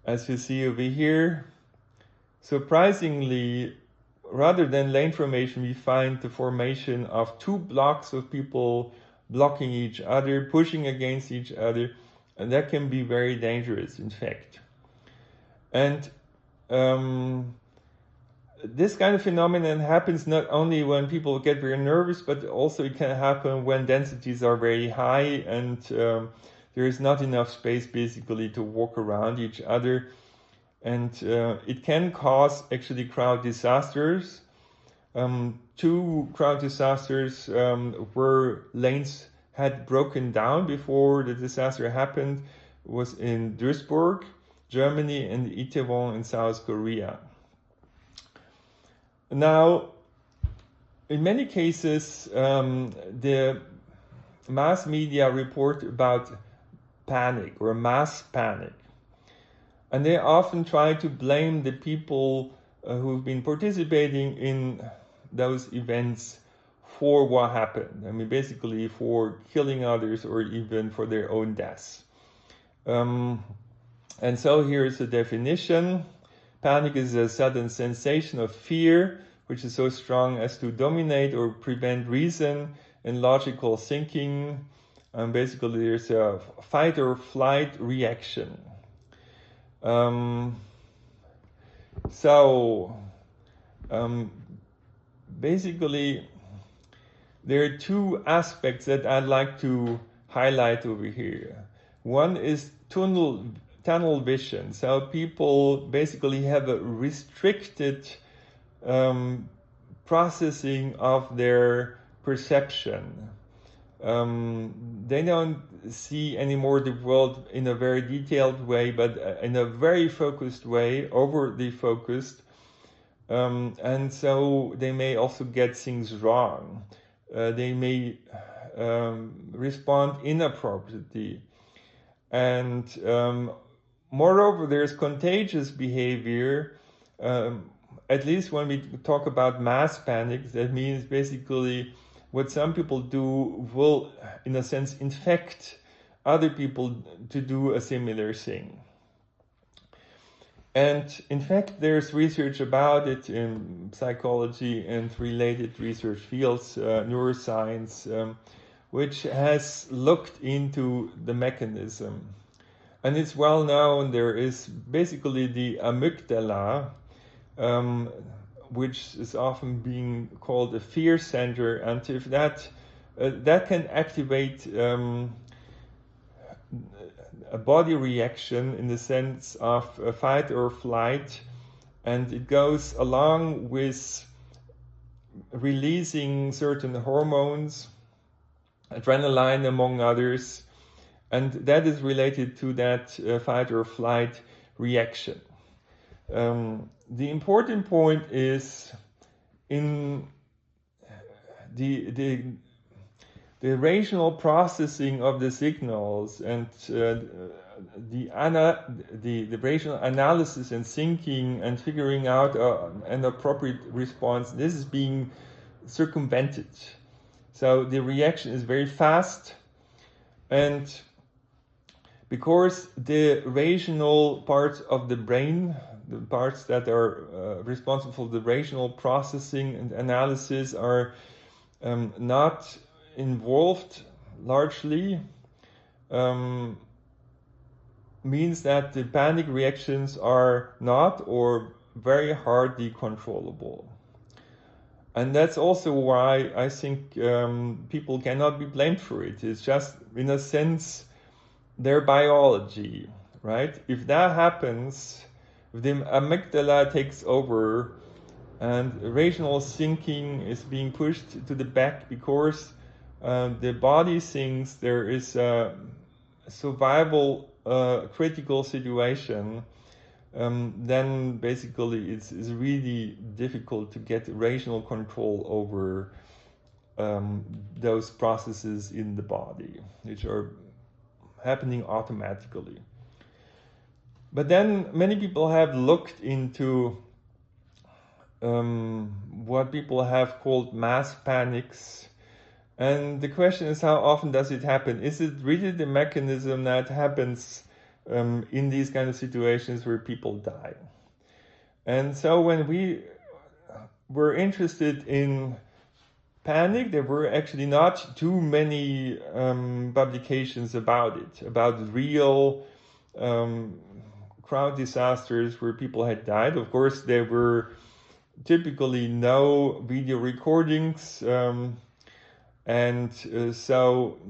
as you see over here, surprisingly, rather than lane formation, we find the formation of two blocks of people blocking each other, pushing against each other, and that can be very dangerous, in fact. And this kind of phenomenon happens not only when people get very nervous, but also it can happen when densities are very high and there is not enough space basically to walk around each other. And it can cause actually crowd disasters. Two crowd disasters where lanes had broken down before the disaster happened was in Duisburg, Germany, and Itaewon in South Korea. Now, in many cases, the mass media report about panic or mass panic. And they often try to blame the people who've been participating in those events for what happened. I mean, basically for killing others or even for their own deaths. And so here's a definition. Panic is a sudden sensation of fear, which is so strong as to dominate or prevent reason and logical thinking. Basically, there's a fight or flight reaction. So basically, there are two aspects that I'd like to highlight over here. One is tunnel vision. So people basically have a restricted processing of their perception. They don't see anymore the world in a very detailed way, but in a very focused way, overly focused. And so they may also get things wrong. They may respond inappropriately. And moreover, there's contagious behavior. At least when we talk about mass panic, that means basically what some people do will, in a sense, infect other people to do a similar thing. And in fact, there's research about it in psychology and related research fields, neuroscience, which has looked into the mechanism. And it's well known, there is basically the amygdala, which is often being called a fear center, and if that can activate a body reaction in the sense of fight or flight, and it goes along with releasing certain hormones, adrenaline among others, and that is related to that fight or flight reaction. The important point is in the rational processing of the signals and the rational analysis and thinking and figuring out an appropriate response. This is being circumvented. So the reaction is very fast, and because the rational parts of the brain, the parts that are responsible for the rational processing and analysis, are not involved largely, means that the panic reactions are not or very hardly controllable. And that's also why I think people cannot be blamed for it. It's just, in a sense, their biology, right? If that happens, if the amygdala takes over and rational thinking is being pushed to the back because the body thinks there is a survival critical situation, then basically it's really difficult to get rational control over those processes in the body, which are happening automatically. But then many people have looked into what people have called mass panics. And the question is, how often does it happen? Is it really the mechanism that happens in these kind of situations where people die? And so when we were interested in panic, there were actually not too many publications about it, about real crowd disasters where people had died. Of course, there were typically no video recordings, so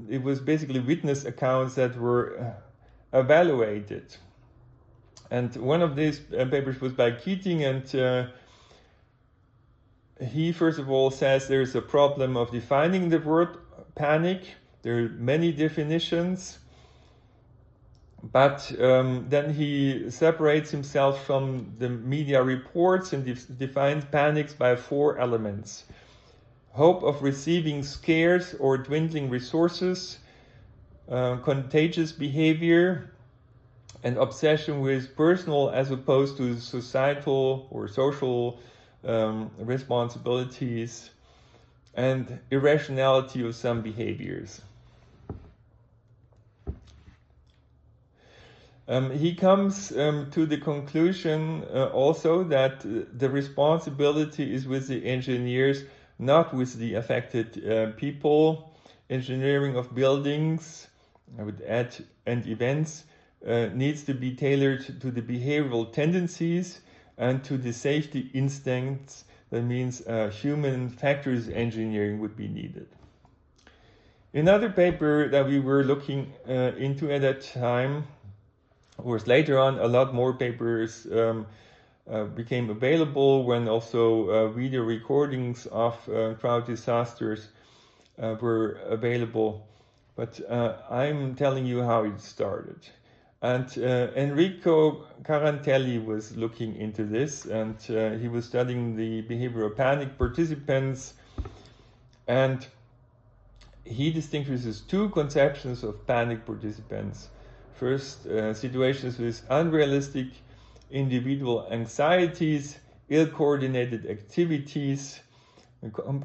it was basically witness accounts that were evaluated. And one of these papers was by Keating, and he first of all says there's a problem of defining the word panic. There are many definitions, but then he separates himself from the media reports and defines panics by 4 elements: hope of receiving scarce or dwindling resources, contagious behavior, and obsession with personal as opposed to societal or social responsibilities, and irrationality of some behaviors. He comes to the conclusion also that the responsibility is with the engineers, not with the affected people. Engineering of buildings, I would add, and events needs to be tailored to the behavioral tendencies and to the safety instincts. That means human factors engineering would be needed. Another paper that we were looking into at that time, of course, later on, a lot more papers became available when also video recordings of crowd disasters were available. But I'm telling you how it started. And Enrico Carantelli was looking into this, and he was studying the behavior of panic participants, and he distinguishes two conceptions of panic participants. First, situations with unrealistic individual anxieties, ill-coordinated activities,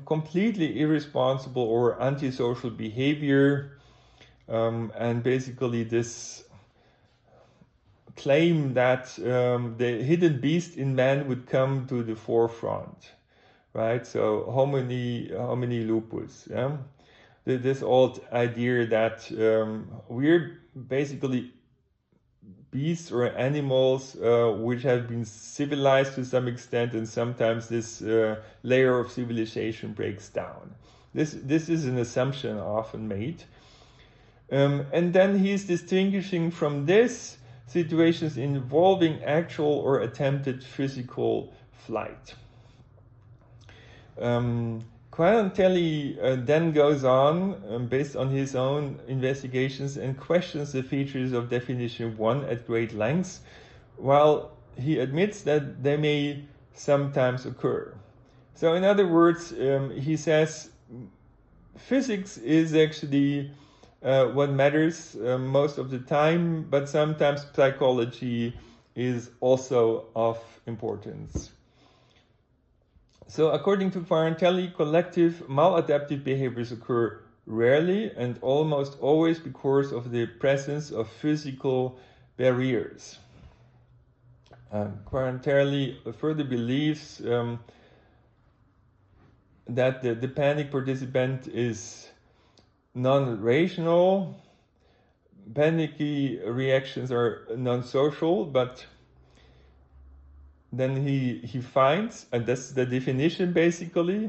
completely irresponsible or antisocial behavior, and basically this claim that the hidden beast in man would come to the forefront, right? So homini lupus, yeah? This old idea that we're basically beasts or animals which have been civilized to some extent, and sometimes this layer of civilization breaks down. This is an assumption often made. And then he's distinguishing from this situations involving actual or attempted physical flight. Quarantelli then goes on, based on his own investigations, and questions the features of definition 1 at great length, while he admits that they may sometimes occur. So in other words, he says physics is actually what matters most of the time, but sometimes psychology is also of importance. So according to Quarantelli, collective maladaptive behaviors occur rarely and almost always because of the presence of physical barriers. Quarantelli further believes that the panic participant is non-rational. Panicky reactions are non-social, but then he finds, and that's the definition basically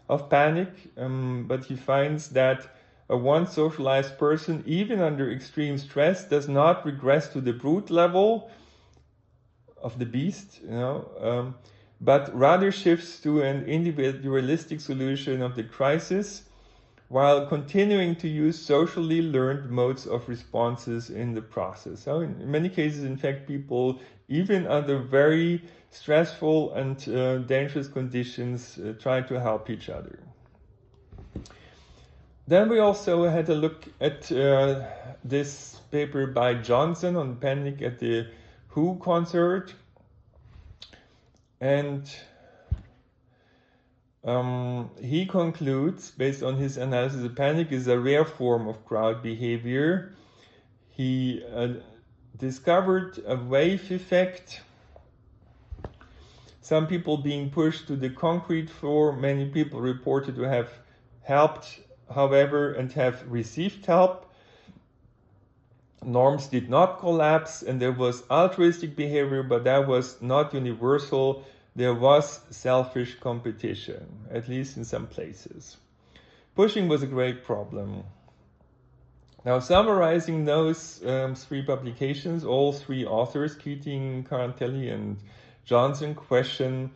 of panic, but he finds that a once socialized person, even under extreme stress, does not regress to the brute level of the beast, but rather shifts to an individualistic solution of the crisis, while continuing to use socially learned modes of responses in the process. So in many cases, in fact, people, even under very stressful and dangerous conditions, try to help each other. Then we also had a look at this paper by Johnson on panic at the Who concert. And he concludes, based on his analysis, that panic is a rare form of crowd behavior. He discovered a wave effect. Some people being pushed to the concrete floor. Many people reported to have helped, however, and have received help. Norms did not collapse, and there was altruistic behavior, but that was not universal. There was selfish competition, at least in some places. Pushing was a great problem. Now, summarizing those three publications, all three authors, Keating, Carantelli, and Johnson, question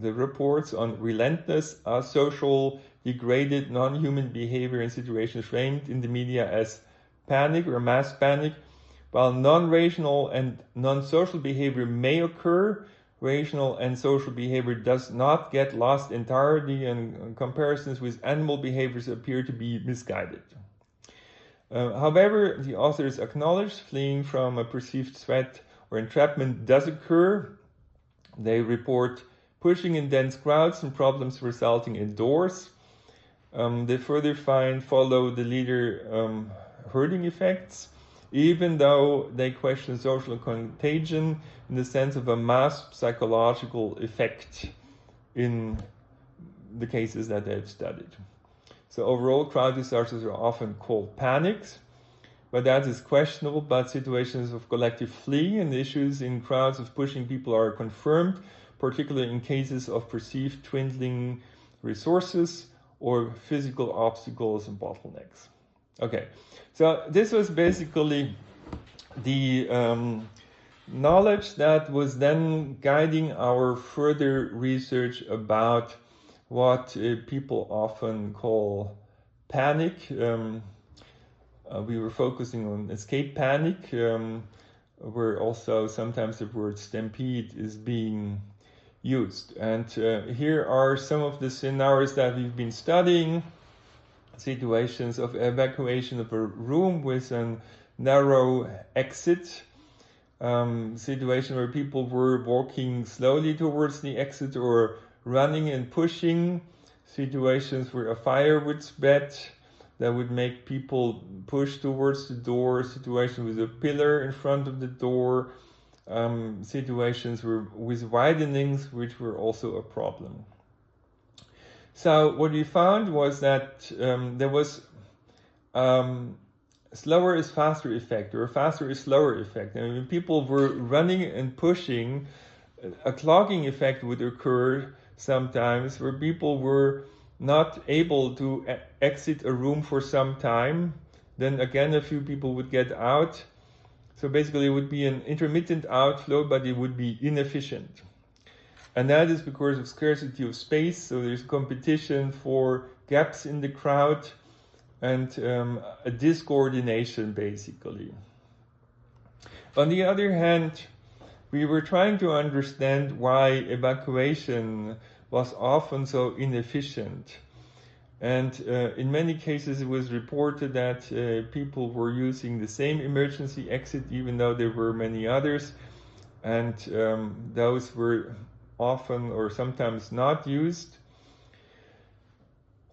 the reports on relentless, asocial, degraded, non-human behavior in situations framed in the media as panic or mass panic. While non-rational and non-social behavior may occur, rational and social behavior does not get lost entirely, and comparisons with animal behaviors appear to be misguided. However, the authors acknowledge fleeing from a perceived threat or entrapment does occur. They report pushing in dense crowds and problems resulting indoors. They further follow the leader herding effects, even though they question social contagion in the sense of a mass psychological effect in the cases that they've studied. So overall, crowd disasters are often called panics, but that is questionable. But situations of collective flee and issues in crowds of pushing people are confirmed particularly in cases of perceived dwindling resources or physical obstacles and bottlenecks. Okay, so this was basically the knowledge that was then guiding our further research about what people often call panic. We were focusing on escape panic, where also sometimes the word stampede is being used. And here are some of the scenarios that we've been studying. Situations of evacuation of a room with a narrow exit. Situation where people were walking slowly towards the exit or running and pushing. Situations where a fire would spread that would make people push towards the door. Situation with a pillar in front of the door. Situations with widenings, which were also a problem. So what we found was that there was slower is faster effect, or faster is slower effect. And when people were running and pushing, a clogging effect would occur sometimes where people were not able to exit a room for some time. Then again, a few people would get out. So basically it would be an intermittent outflow, but it would be inefficient. And that is because of scarcity of space. So there's competition for gaps in the crowd and a discoordination, basically. On the other hand, we were trying to understand why evacuation was often so inefficient. And in many cases, it was reported that people were using the same emergency exit, even though there were many others. And those were often or sometimes not used.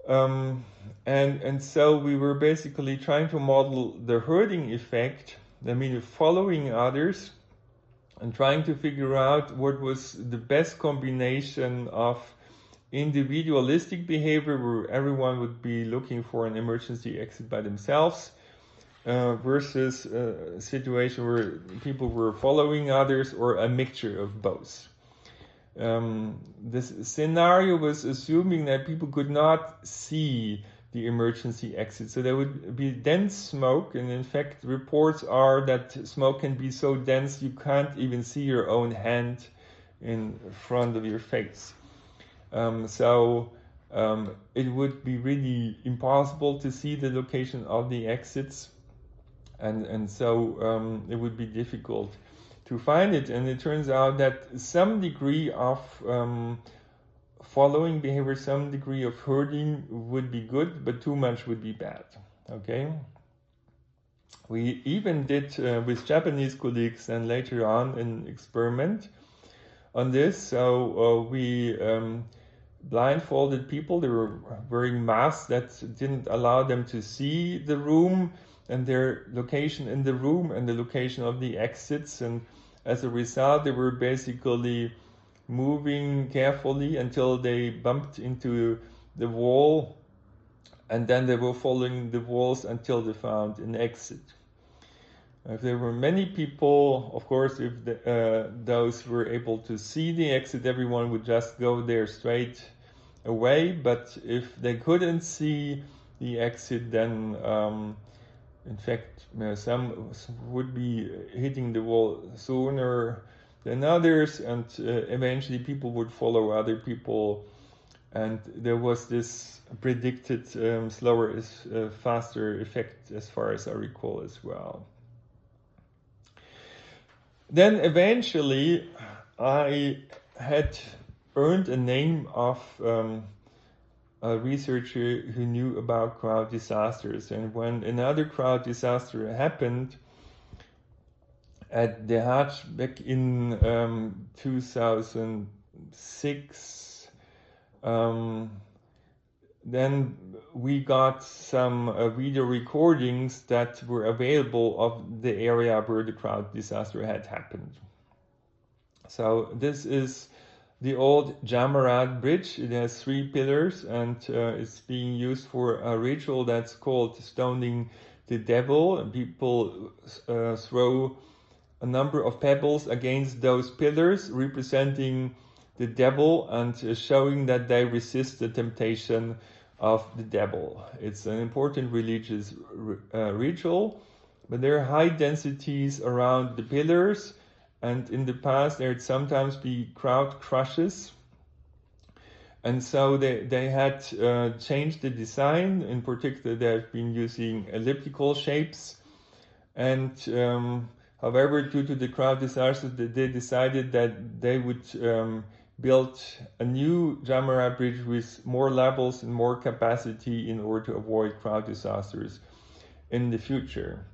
And so we were basically trying to model the herding effect, I mean following others, and trying to figure out what was the best combination of individualistic behavior, where everyone would be looking for an emergency exit by themselves, versus a situation where people were following others, or a mixture of both. This scenario was assuming that people could not see the emergency exit, so there would be dense smoke, and in fact reports are that smoke can be so dense you can't even see your own hand in front of your face. So it would be really impossible to see the location of the exits, and so it would be difficult to find it. And it turns out that some degree of following behavior, some degree of herding would be good, but too much would be bad. Okay. We even did with Japanese colleagues and later on an experiment on this. So we blindfolded people. They were wearing masks that didn't allow them to see the room and their location in the room and the location of the exits. And as a result, they were basically moving carefully until they bumped into the wall, and then they were following the walls until they found an exit. If there were many people, of course, if those were able to see the exit, everyone would just go there straight away. But if they couldn't see the exit, then in fact some would be hitting the wall sooner than others, and eventually people would follow other people, and there was this predicted slower is faster effect, as far as I recall as well. Then eventually I had earned a name of a researcher who knew about crowd disasters. And when another crowd disaster happened at the Hajj back in 2006, then we got some video recordings that were available of the area where the crowd disaster had happened. So this is the old Jamarat bridge. It has 3 pillars, and it's being used for a ritual that's called stoning the devil. And people throw a number of pebbles against those pillars, representing the devil and showing that they resist the temptation of the devil. It's an important religious ritual, but there are high densities around the pillars, and in the past there'd sometimes be crowd crushes. And so they had changed the design. In particular, they've been using elliptical shapes. And however, due to the crowd disasters, they decided that they would build a new Jamarat bridge with more levels and more capacity in order to avoid crowd disasters in the future.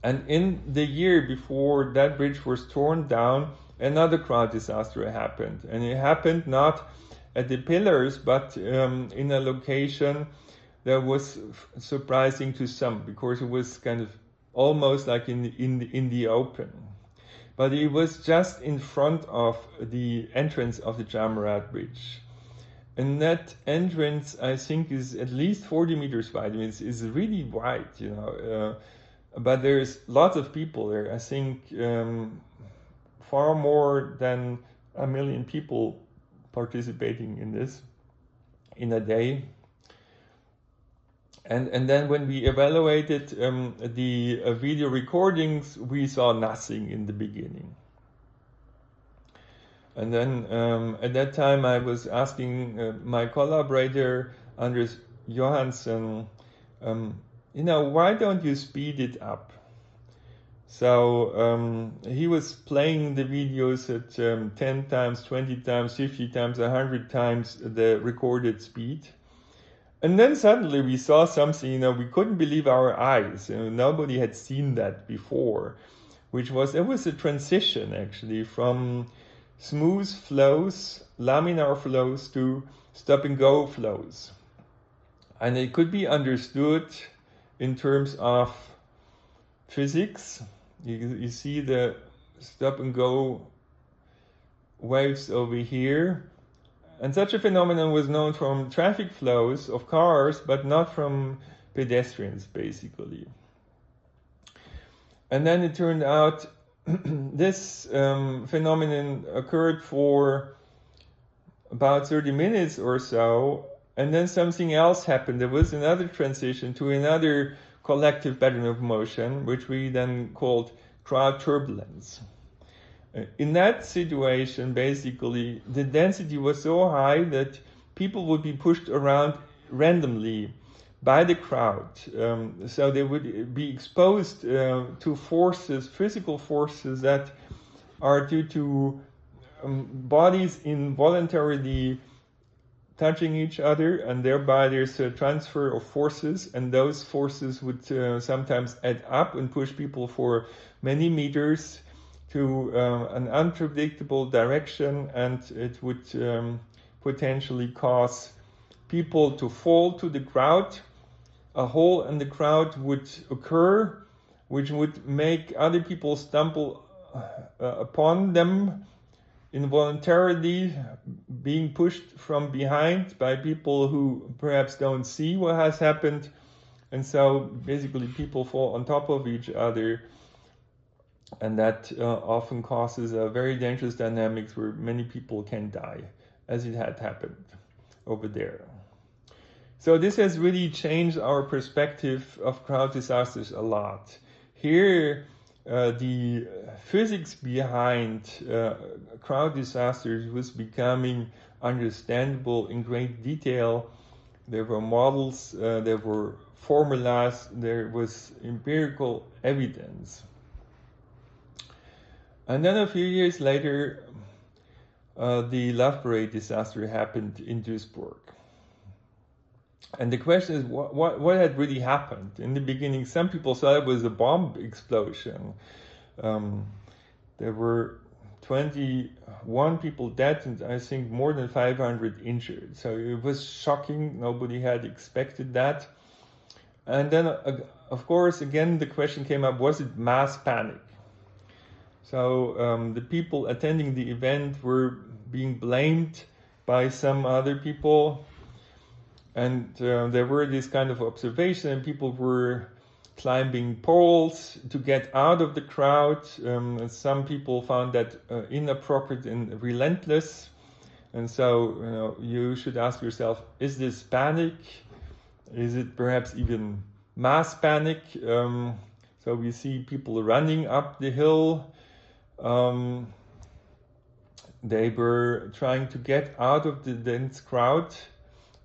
And in the year before that bridge was torn down, another crowd disaster happened. And it happened not at the pillars, but in a location that was surprising to some, because it was kind of almost like in the open. But it was just in front of the entrance of the Jamarat Bridge. And that entrance, I think, is at least 40 meters wide. I mean, it's really wide, you know. But there's lots of people there. I think far more than 1 million people participating in this in a day. And then when we evaluated the video recordings, we saw nothing in the beginning. And then at that time I was asking my collaborator, Anders Johansson, you know, why don't you speed it up? So he was playing the videos at 10 times, 20 times, 50 times, 100 times the recorded speed. And then suddenly we saw something, you know, we couldn't believe our eyes. You know, nobody had seen that before, it was a transition actually from smooth flows, laminar flows, to stop and go flows. And it could be understood in terms of physics. You see the stop and go waves over here. And such a phenomenon was known from traffic flows of cars, but not from pedestrians, basically. And then it turned out this phenomenon occurred for about 30 minutes or so, and then something else happened. There was another transition to another collective pattern of motion, which we then called crowd turbulence. In that situation, basically, the density was so high that people would be pushed around randomly by the crowd. So they would be exposed to forces, physical forces that are due to bodies involuntarily touching each other, and thereby there's a transfer of forces, and those forces would sometimes add up and push people for many meters to an unpredictable direction, and it would potentially cause people to fall to the crowd. A hole in the crowd would occur, which would make other people stumble upon them involuntarily, being pushed from behind by people who perhaps don't see what has happened. And so basically people fall on top of each other, and that often causes a very dangerous dynamics where many people can die, as it had happened over there. So this has really changed our perspective of crowd disasters a lot. Here, the physics behind crowd disasters was becoming understandable in great detail. There were models, there were formulas, there was empirical evidence. And then a few years later, the Love Parade disaster happened in Duisburg. And the question is, what had really happened? In the beginning, some people thought it was a bomb explosion. There were 21 people dead and I think more than 500 injured. So it was shocking. Nobody had expected that. And then, of course, again, the question came up, was it mass panic? So the people attending the event were being blamed by some other people. And there were this kind of observation, and people were climbing poles to get out of the crowd. And some people found that inappropriate and relentless. And so, you should ask yourself, is this panic? Is it perhaps even mass panic? So we see people running up the hill. They were trying to get out of the dense crowd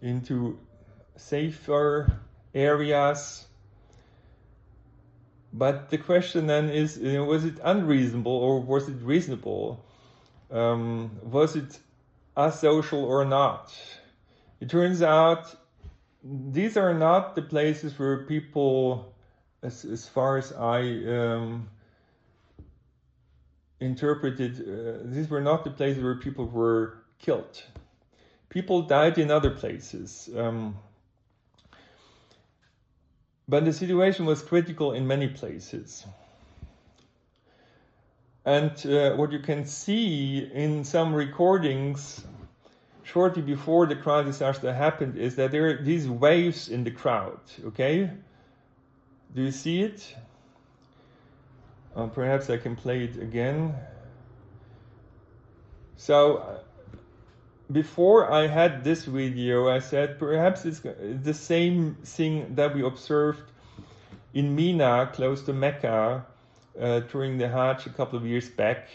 into safer areas. But the question then is, was it unreasonable or was it reasonable? Was it asocial or not? It turns out these are not the places where people, as far as I interpreted, these were not the places where people were killed. People died in other places. But the situation was critical in many places. And what you can see in some recordings shortly before the crowd disaster happened is that there are these waves in the crowd, okay? Do you see it? Perhaps I can play it again. So, before I had this video, I said perhaps it's the same thing that we observed in Mina, close to Mecca, during the Hajj a couple of years back,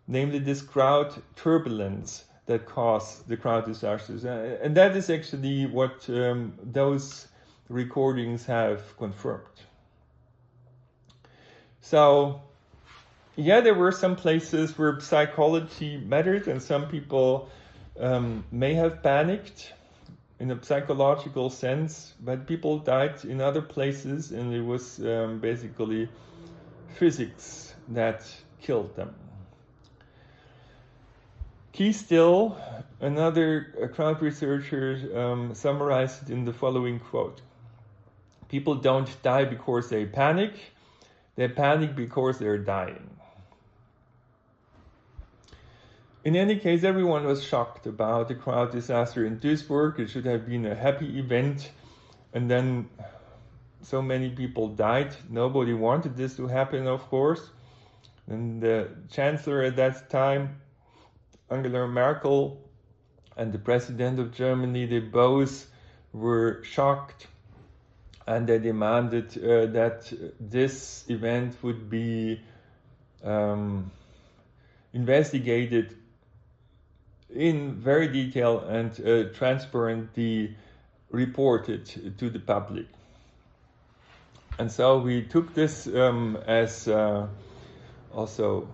namely this crowd turbulence that caused the crowd disasters. And that is actually what those recordings have confirmed. So, yeah, there were some places where psychology mattered and some people may have panicked in a psychological sense, but people died in other places and it was basically physics that killed them. Key Still, another crowd researcher, summarized it in the following quote: "People don't die because they panic because they're dying." In any case, everyone was shocked about the crowd disaster in Duisburg. It should have been a happy event, and then so many people died. Nobody wanted this to happen, of course. And the chancellor at that time, Angela Merkel, and the president of Germany, they both were shocked, and they demanded that this event would be investigated in very detail and transparently reported to the public. And so we took this as also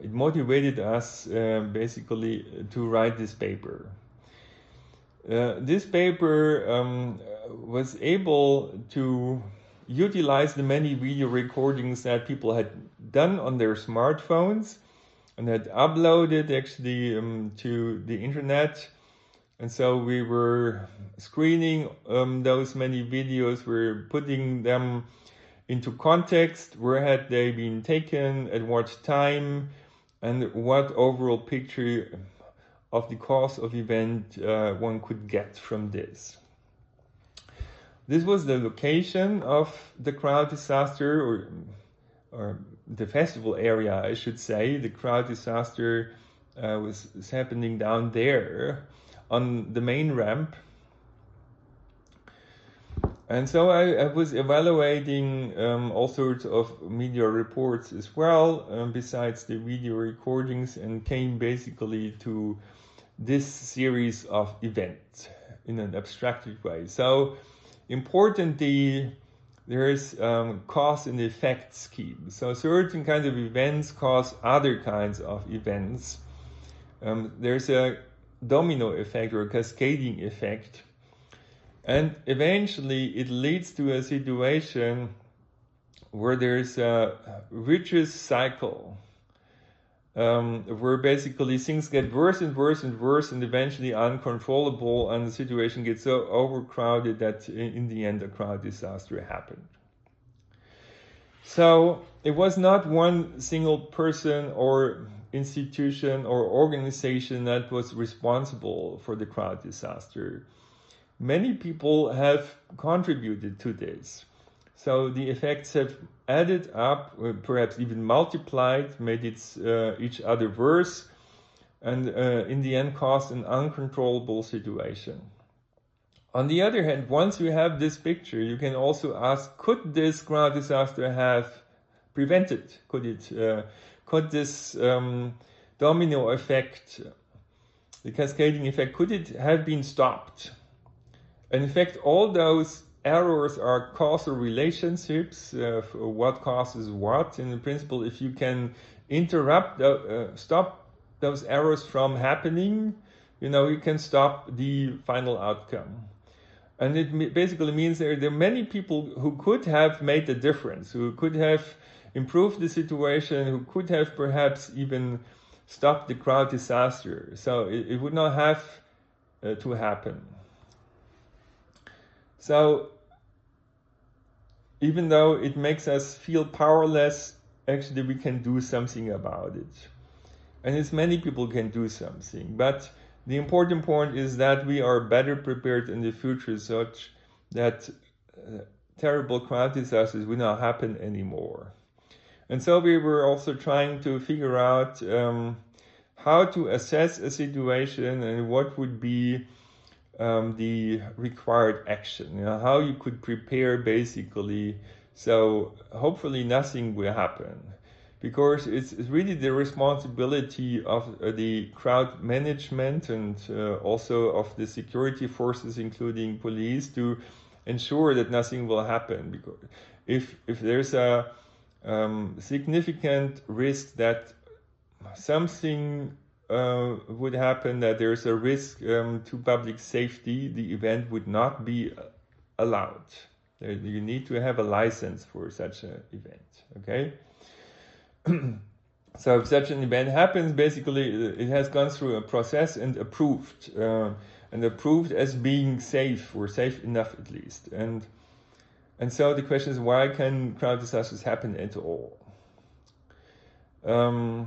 it motivated us basically to write this paper. This paper was able to utilize the many video recordings that people had done on their smartphones and had uploaded actually to the internet. And so we were screening those many videos, we're putting them into context. Where had they been taken, at what time, and what overall picture of the cause of event one could get from this. This was the location of the crowd disaster, or the festival area, I should say. The crowd disaster was happening down there on the main ramp. And so I was evaluating all sorts of media reports as well, besides the video recordings, and came basically to this series of events in an abstracted way. So importantly, there is cause and effect scheme. So certain kinds of events cause other kinds of events. There's a domino effect or a cascading effect. And eventually it leads to a situation where there's a vicious cycle, where basically things get worse and worse and worse and eventually uncontrollable, and the situation gets so overcrowded that in the end a crowd disaster happened. So it was not one single person or institution or organization that was responsible for the crowd disaster. Many people have contributed to this. So the effects have added up, or perhaps even multiplied, made each other worse, and in the end caused an uncontrollable situation. On the other hand, once you have this picture, you can also ask, could this ground disaster have prevented? Could this domino effect, the cascading effect, could it have been stopped? And in fact, all those errors are causal relationships, what causes what. And in principle, if you can stop those errors from happening, you can stop the final outcome. And it basically means there are many people who could have made a difference, who could have improved the situation, who could have perhaps even stopped the crowd disaster. So it would not have to happen. So even though it makes us feel powerless, actually we can do something about it. And it's many people can do something. But the important point is that we are better prepared in the future such that terrible crowd disasters will not happen anymore. And so we were also trying to figure out how to assess a situation and what would be the required action, how you could prepare basically, so hopefully nothing will happen. Because it's really the responsibility of the crowd management and also of the security forces, including police, to ensure that nothing will happen. Because if there's a significant risk that something would happen, that there's a risk to public safety, the event would not be allowed. You need to have a license for such an event, okay? So if such an event happens, basically it has gone through a process and approved as being safe, or safe enough at least. And so the question is, why can crowd disasters happen at all? And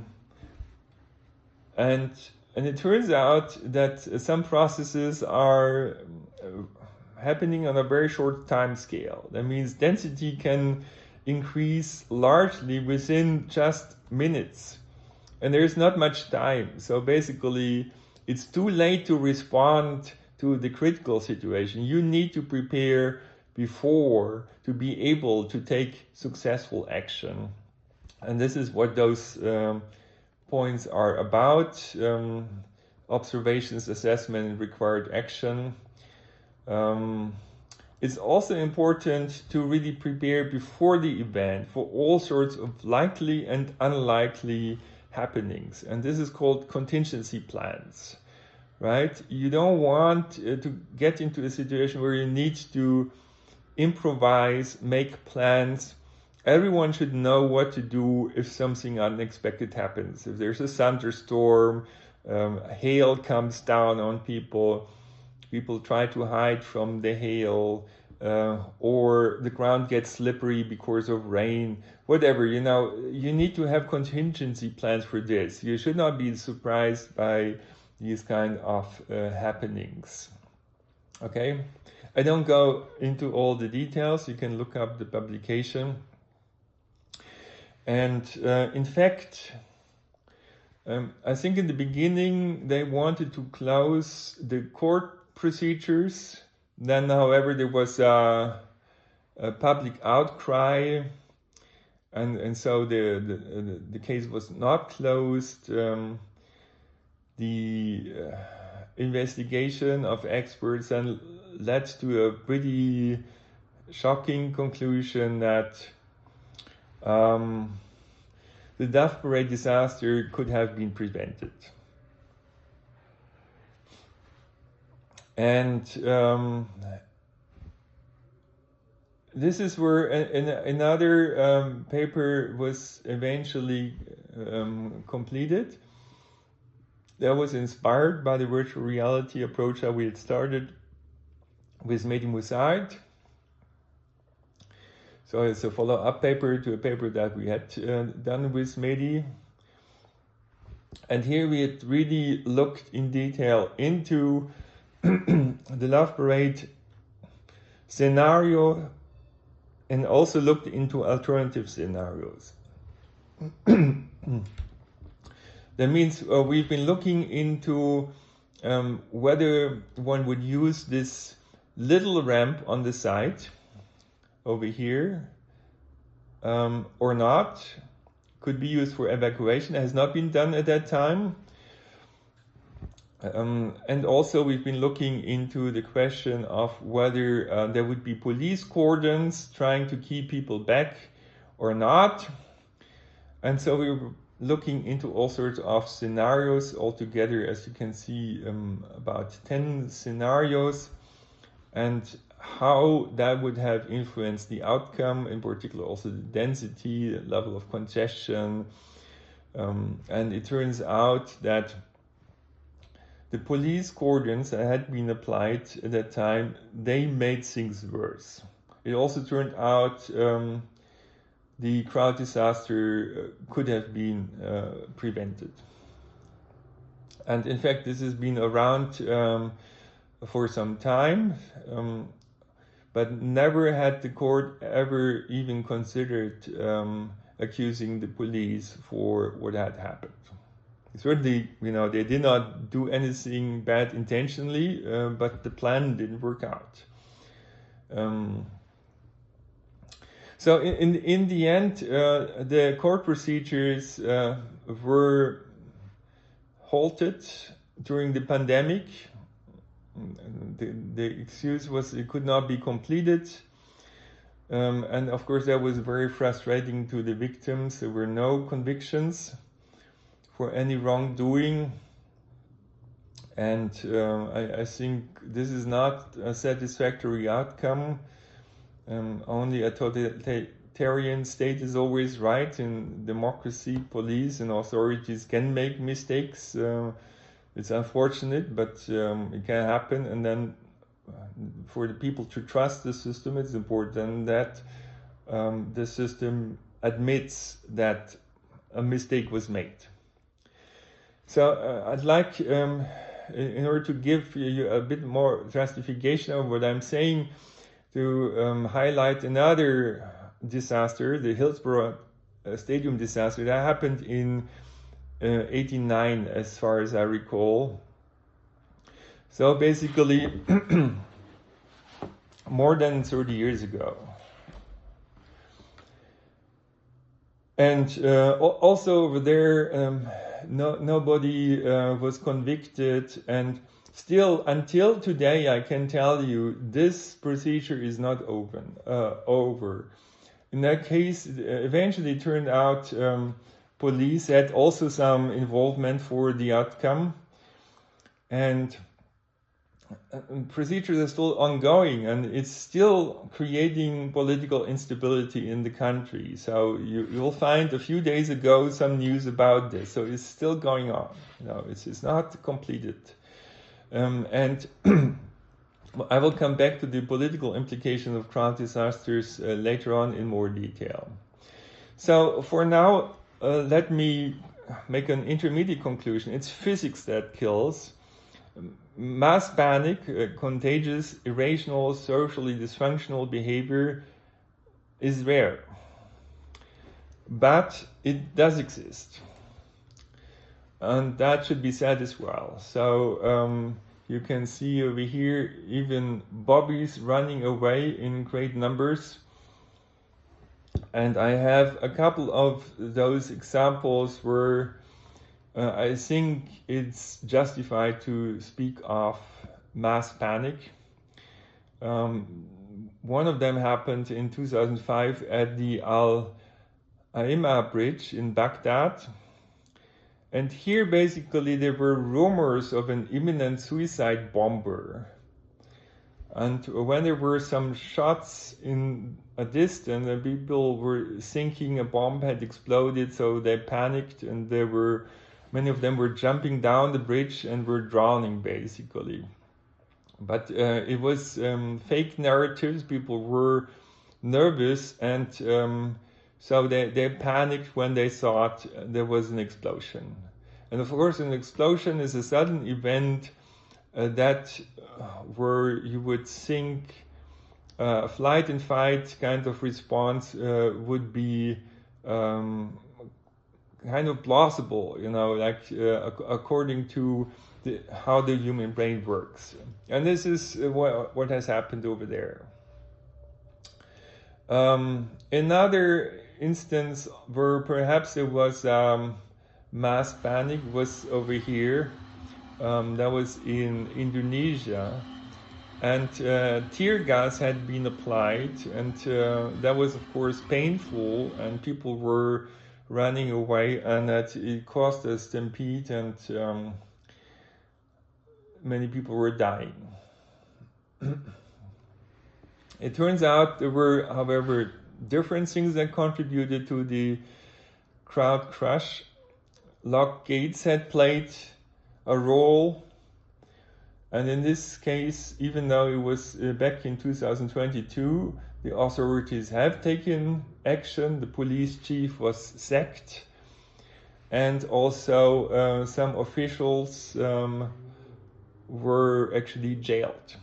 it turns out that some processes are happening on a very short time scale. That means density can increase largely within just minutes, and there is not much time. So basically it's too late to respond to the critical situation. You need to prepare before to be able to take successful action. And this is what those points are about: observations, assessment, and required action. It's also important to really prepare before the event for all sorts of likely and unlikely happenings. And this is called contingency plans, right? You don't want to get into a situation where you need to improvise, make plans. Everyone should know what to do if something unexpected happens. If there's a thunderstorm, hail comes down on people try to hide from the hail, or the ground gets slippery because of rain, whatever, you need to have contingency plans for this. You should not be surprised by these kind of happenings. Okay, I don't go into all the details. You can look up the publication. And in fact, I think in the beginning they wanted to close the court procedures. Then, however, there was a public outcry, and so the case was not closed. The investigation of experts then led to a pretty shocking conclusion that the Dove Parade disaster could have been prevented. And this is where another paper was eventually completed. That was inspired by the virtual reality approach that we had started with Mehdi Moussard. So it's a follow-up paper to a paper that we had done with Mehdi. And here we had really looked in detail into the Love Parade scenario and also looked into alternative scenarios. That means we've been looking into whether one would use this little ramp on the side over here or not. Could be used for evacuation. It has not been done at that time. And also we've been looking into the question of whether there would be police cordons trying to keep people back or not. And so we were looking into all sorts of scenarios altogether, as you can see, about 10 scenarios, and how that would have influenced the outcome, in particular also the density, the level of congestion. And it turns out that the police cordons that had been applied at that time, they made things worse. It also turned out the crowd disaster could have been prevented. And in fact, this has been around for some time, but never had the court ever even considered accusing the police for what had happened. Certainly, they did not do anything bad intentionally, but the plan didn't work out. So in the end, the court procedures were halted during the pandemic. The excuse was it could not be completed. And of course, that was very frustrating to the victims. There were no convictions for any wrongdoing. And I think this is not a satisfactory outcome. Only a totalitarian state is always right. In democracy, police and authorities can make mistakes. It's unfortunate, but it can happen. And then for the people to trust the system, it's important that the system admits that a mistake was made. So I'd like, in order to give you a bit more justification of what I'm saying, to highlight another disaster, the Hillsborough Stadium disaster that happened in 1989, as far as I recall. So basically, more than 30 years ago. And also over there, nobody was convicted, and still until today I can tell you this procedure is not over. In that case, eventually turned out police had also some involvement for the outcome, and procedures are still ongoing, and it's still creating political instability in the country. So you'll find a few days ago some news about this. So it's still going on. It's not completed. And I will come back to the political implications of crowd disasters later on in more detail. So for now, let me make an intermediate conclusion. It's physics that kills. Mass panic, contagious, irrational, socially dysfunctional behavior is rare. But it does exist. And that should be said as well. So you can see over here even bobbies running away in great numbers. And I have a couple of those examples where I think it's justified to speak of mass panic. One of them happened in 2005 at the Al-Aima bridge in Baghdad. And here basically there were rumors of an imminent suicide bomber. And when there were some shots in a distance, and people were thinking a bomb had exploded, so they panicked, and many of them were jumping down the bridge and were drowning basically. But it was fake narratives. People were nervous, and so they panicked when they thought there was an explosion. And of course, an explosion is a sudden event that where you would think flight and fight kind of response would be kind of plausible, like according to how the human brain works. And this is what has happened over there. Another instance where perhaps there was mass panic was over here. That was in Indonesia. And tear gas had been applied, and that was, of course, painful, and people were running away, and it caused a stampede, and many people were dying. It turns out there were, however, different things that contributed to the crowd crush. Locked gates had played a role. And in this case, even though it was back in 2022, the authorities have taken action. The police chief was sacked, and also some officials were actually jailed.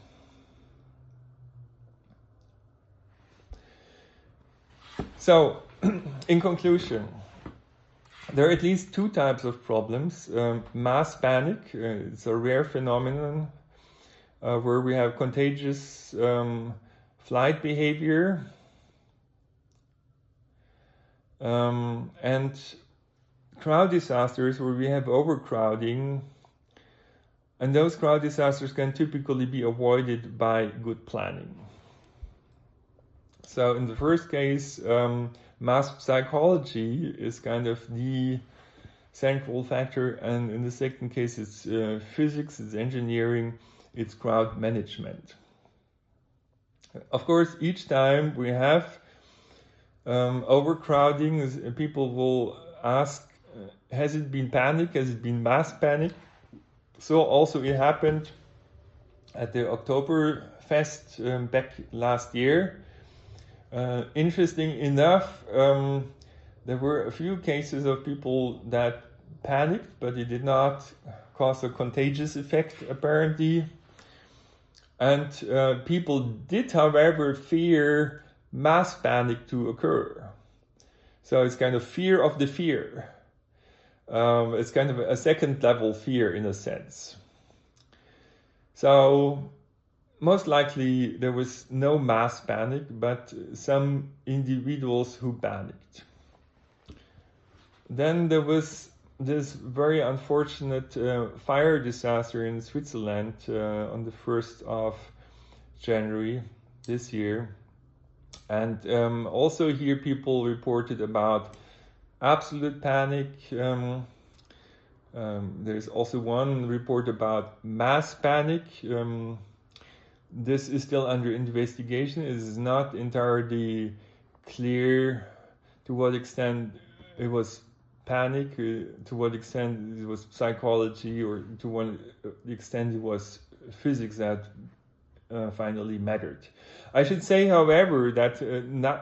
So, in conclusion, there are at least two types of problems. Mass panic, it's a rare phenomenon where we have contagious flight behavior, and crowd disasters where we have overcrowding, and those crowd disasters can typically be avoided by good planning. So in the first case, mass psychology is kind of the central factor, and in the second case, it's physics, it's engineering, it's crowd management. Of course, each time we have overcrowding, people will ask, has it been panic? Has it been mass panic? So also it happened at the Oktoberfest back last year. Interesting enough, there were a few cases of people that panicked, but it did not cause a contagious effect, apparently. And people did, however, fear mass panic to occur. So it's kind of fear of the fear. It's kind of a second level fear in a sense. So most likely there was no mass panic, but some individuals who panicked. Then there was this very unfortunate fire disaster in Switzerland on the 1st of January this year. And also here people reported about absolute panic. There's also one report about mass panic. This is still under investigation. It is not entirely clear to what extent it was panic, to what extent it was psychology, or to what extent it was physics that finally mattered. I should say, however, that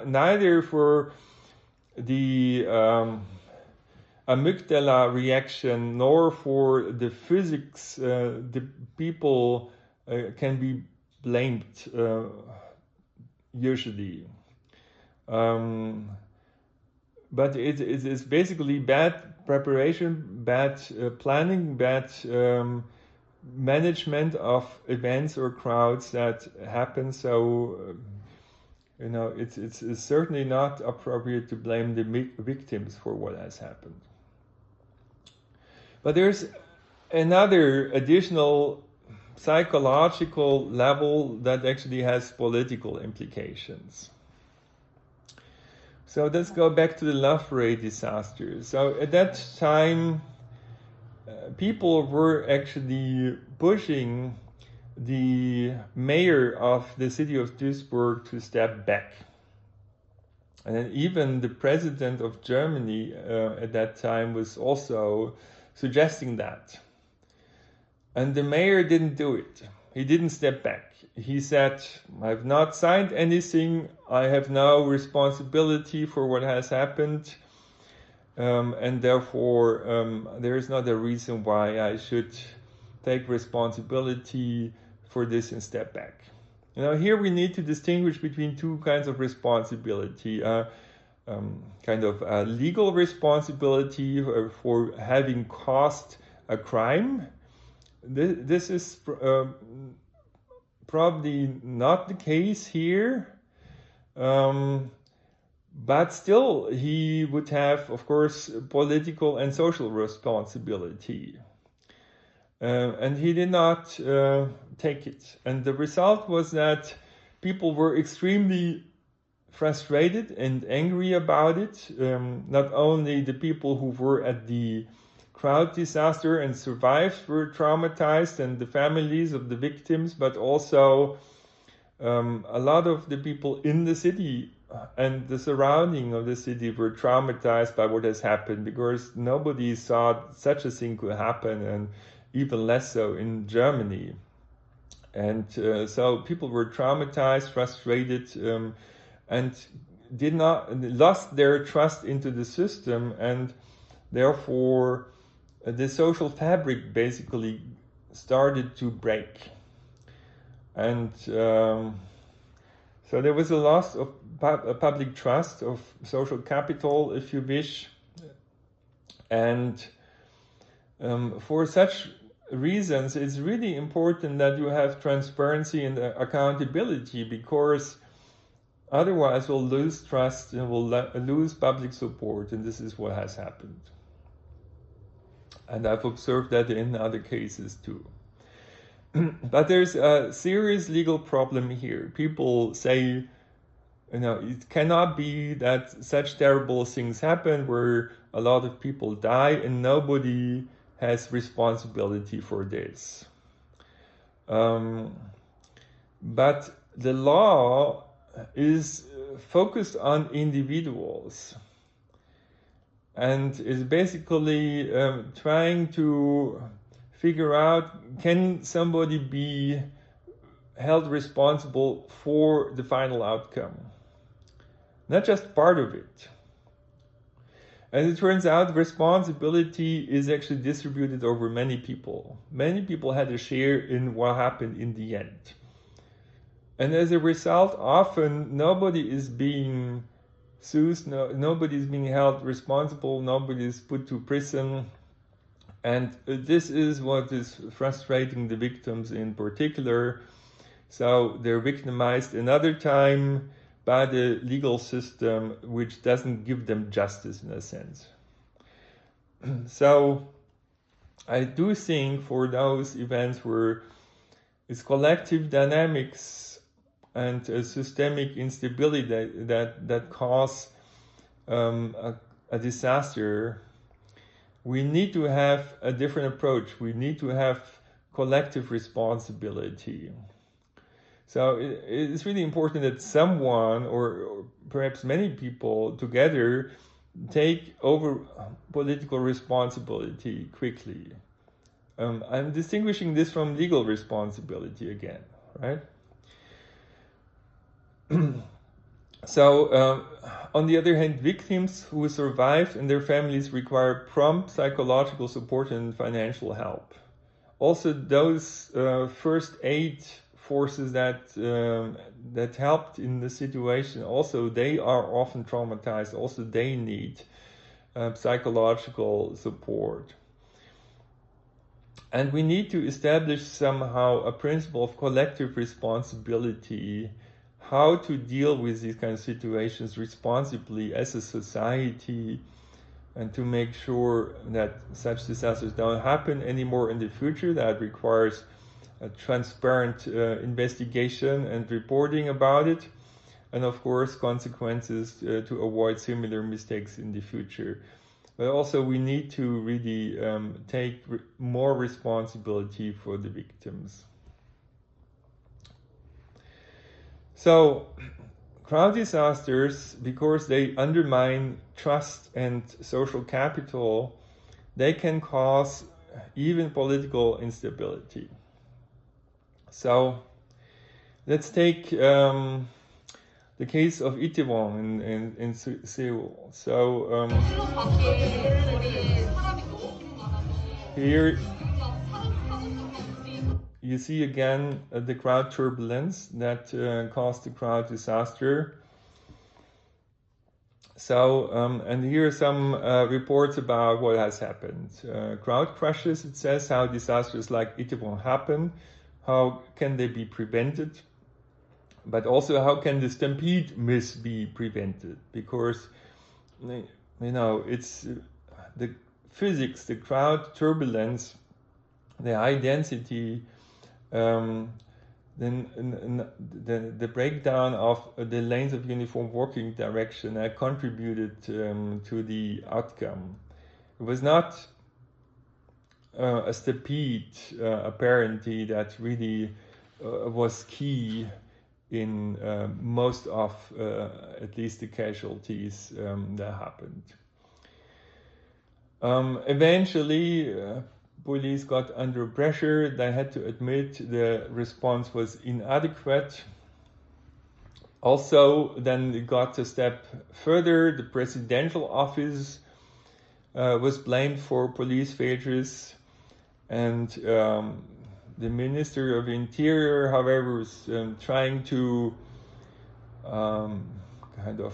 neither for the amygdala reaction nor for the physics, the people can be blamed usually. But it is basically bad preparation, bad planning, bad management of events or crowds that happen. So, it's certainly not appropriate to blame the victims for what has happened. But there's another additional psychological level that actually has political implications. So let's go back to the Lavray disaster. So at that time, people were actually pushing the mayor of the city of Duisburg to step back. And then even the president of Germany at that time was also suggesting that. And the mayor didn't do it. He didn't step back. He said, I've not signed anything. I have no responsibility for what has happened. And therefore, there is not a reason why I should take responsibility for this and step back. Here we need to distinguish between two kinds of responsibility. Kind of legal responsibility for having caused a crime. This is probably not the case here. But still, he would have, of course, political and social responsibility. And he did not take it. And the result was that people were extremely frustrated and angry about it. Not only the people who were at the crowd disaster and survived were traumatized, and the families of the victims, but also a lot of the people in the city and the surrounding of the city were traumatized by what has happened, because nobody thought such a thing could happen, and even less so in Germany. And so people were traumatized, frustrated, and lost their trust into the system, and therefore the social fabric basically started to break. And so there was a loss of public trust, of social capital, if you wish. And for such reasons, it's really important that you have transparency and accountability, because otherwise we'll lose trust and we'll lose public support, and this is what has happened. And I've observed that in other cases too. But there's a serious legal problem here. People say, it cannot be that such terrible things happen where a lot of people die and nobody has responsibility for this. But the law is focused on individuals and is basically trying to figure out, can somebody be held responsible for the final outcome, not just part of it. And it turns out responsibility is actually distributed over many people. Many people had a share in what happened in the end. And as a result, often nobody is being sued, nobody is being held responsible, nobody is put to prison. And this is what is frustrating the victims in particular. So they're victimized another time by the legal system, which doesn't give them justice in a sense. So I do think for those events where it's collective dynamics and systemic instability that cause a disaster, we need to have a different approach. We need to have collective responsibility. So it's really important that someone, or perhaps many people together, take over political responsibility quickly. I'm distinguishing this from legal responsibility again, right? So, on the other hand, victims who survive and their families require prompt psychological support and financial help. Also, those first aid forces that helped in the situation, also they are often traumatized. Also, they need psychological support. And we need to establish somehow a principle of collective responsibility, how to deal with these kind of situations responsibly as a society, and to make sure that such disasters don't happen anymore in the future. That requires a transparent investigation and reporting about it, and of course consequences to avoid similar mistakes in the future. But also we need to really take more responsibility for the victims. So crowd disasters, because they undermine trust and social capital, they can cause even political instability. So let's take the case of Itaewon in Seoul. So here you see again the crowd turbulence that caused the crowd disaster. So, and here are some reports about what has happened. Crowd crushes, it says, how disasters like it will happen, how can they be prevented, but also how can the stampede miss be prevented? Because, you know, it's the physics, the crowd turbulence, the high density, then the breakdown of the lanes of uniform walking direction contributed to the outcome. It was not a stampede, apparently, that really was key in most of at least the casualties that happened. Eventually, police got under pressure. They had to admit the response was inadequate. Also, then it got a step further. The presidential office was blamed for police failures, and the Minister of Interior, however, was trying to kind of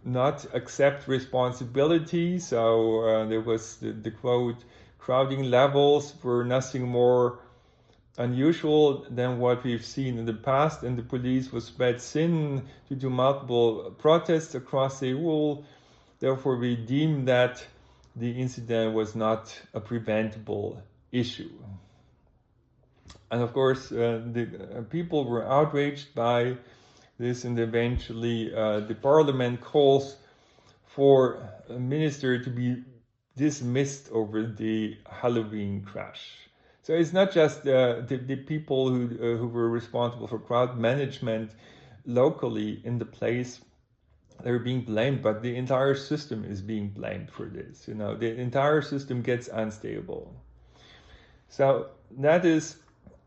not accept responsibility. So there was the quote, crowding levels were nothing more unusual than what we've seen in the past, and the police was spread thin due to multiple protests across Seoul. Therefore, we deem that the incident was not a preventable issue. And of course, the people were outraged by this, and eventually the parliament calls for a minister to be dismissed over the Halloween crash. So it's not just the people who were responsible for crowd management locally in the place they're being blamed, but the entire system is being blamed for this. You know, the entire system gets unstable. So that is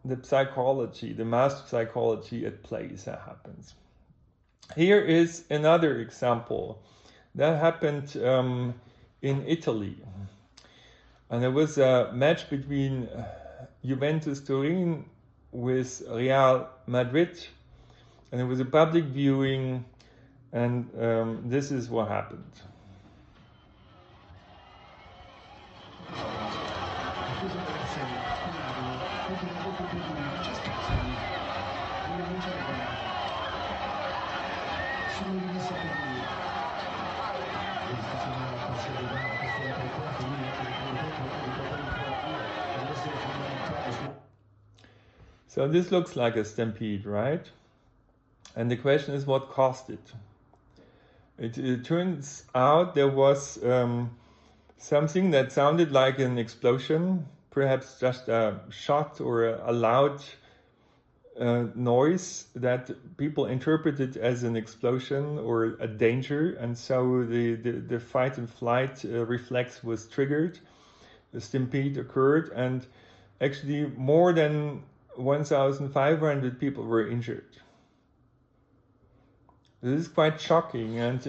the psychology, the mass psychology at play that happens. Here is another example that happened in Italy, and there was a match between Juventus Turin with Real Madrid, and it was a public viewing, and this is what happened. So this looks like a stampede, right? And the question is, what caused it? It turns out there was something that sounded like an explosion, perhaps just a shot or a loud noise that people interpreted as an explosion or a danger, and so the fight and flight reflex was triggered. The stampede occurred, and actually more than 1,500 people were injured. This is quite shocking, and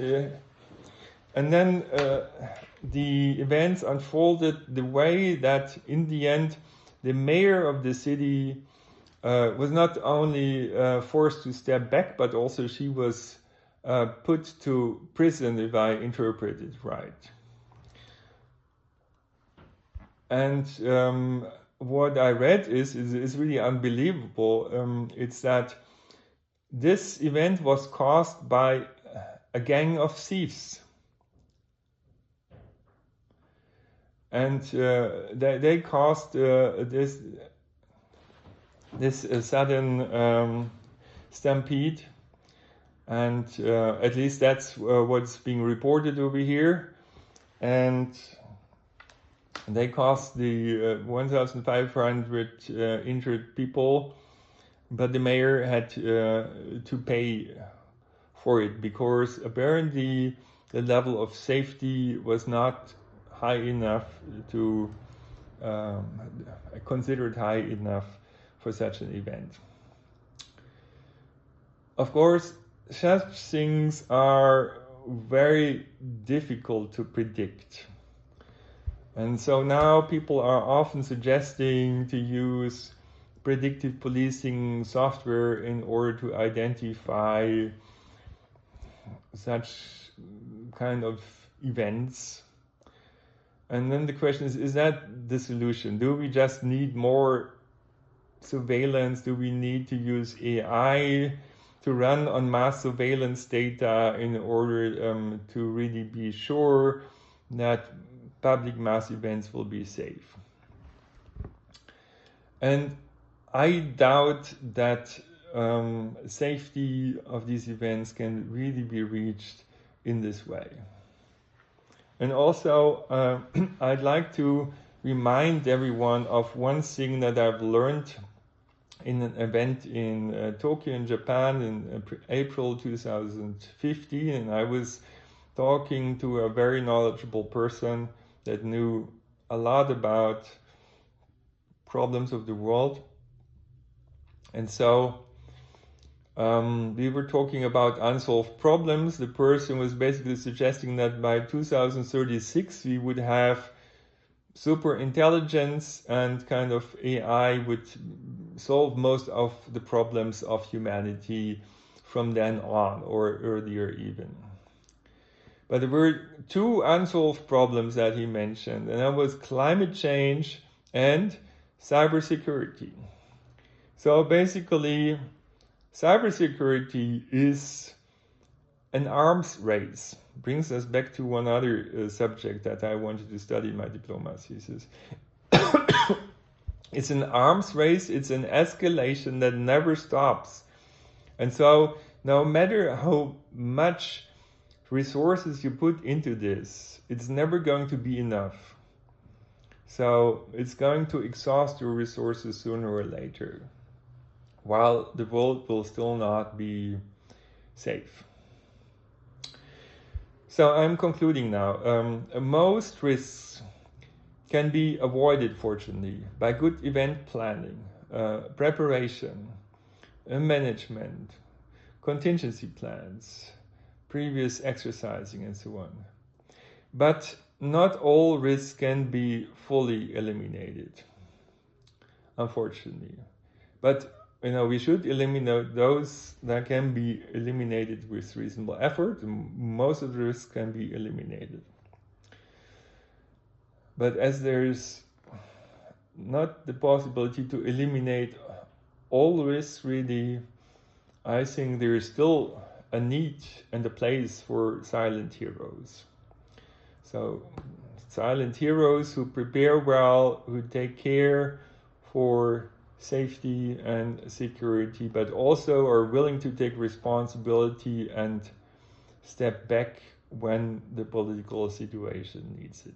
then the events unfolded the way that in the end the mayor of the city was not only forced to step back, but also she was put to prison, if I interpret it right. And what I read is really unbelievable. It's that this event was caused by a gang of thieves. And they caused this sudden stampede. And at least that's what's being reported over here. And they caused the 1,500 injured people, but the mayor had to pay for it because apparently the level of safety was not high enough to considered high enough for such an event. Of course, such things are very difficult to predict. And so now people are often suggesting to use predictive policing software in order to identify such kind of events. And then the question is that the solution? Do we just need more surveillance? Do we need to use AI to run on mass surveillance data in order to really be sure that public mass events will be safe? And I doubt that safety of these events can really be reached in this way. And also, I'd like to remind everyone of one thing that I've learned in an event in Tokyo in Japan in April 2015, and I was talking to a very knowledgeable person that knew a lot about problems of the world. And so we were talking about unsolved problems. The person was basically suggesting that by 2036 we would have super intelligence and kind of AI would solve most of the problems of humanity from then on, or earlier even. But there were two unsolved problems that he mentioned, and that was climate change and cybersecurity. So basically, cybersecurity is an arms race. Brings us back to one other subject that I wanted to study in my diploma thesis. It's an arms race, it's an escalation that never stops. And so no matter how much resources you put into this, it's never going to be enough. So it's going to exhaust your resources sooner or later, while the world will still not be safe. So I'm concluding now. Most risks can be avoided, fortunately, by good event planning, preparation, management, contingency plans, previous exercising, and so on. But not all risks can be fully eliminated, unfortunately. But we should eliminate those that can be eliminated with reasonable effort. Most of the risks can be eliminated. But as there's not the possibility to eliminate all risks, really, I think there is still a need and a place for silent heroes. So, silent heroes who prepare well, who take care for safety and security, but also are willing to take responsibility and step back when the political situation needs it.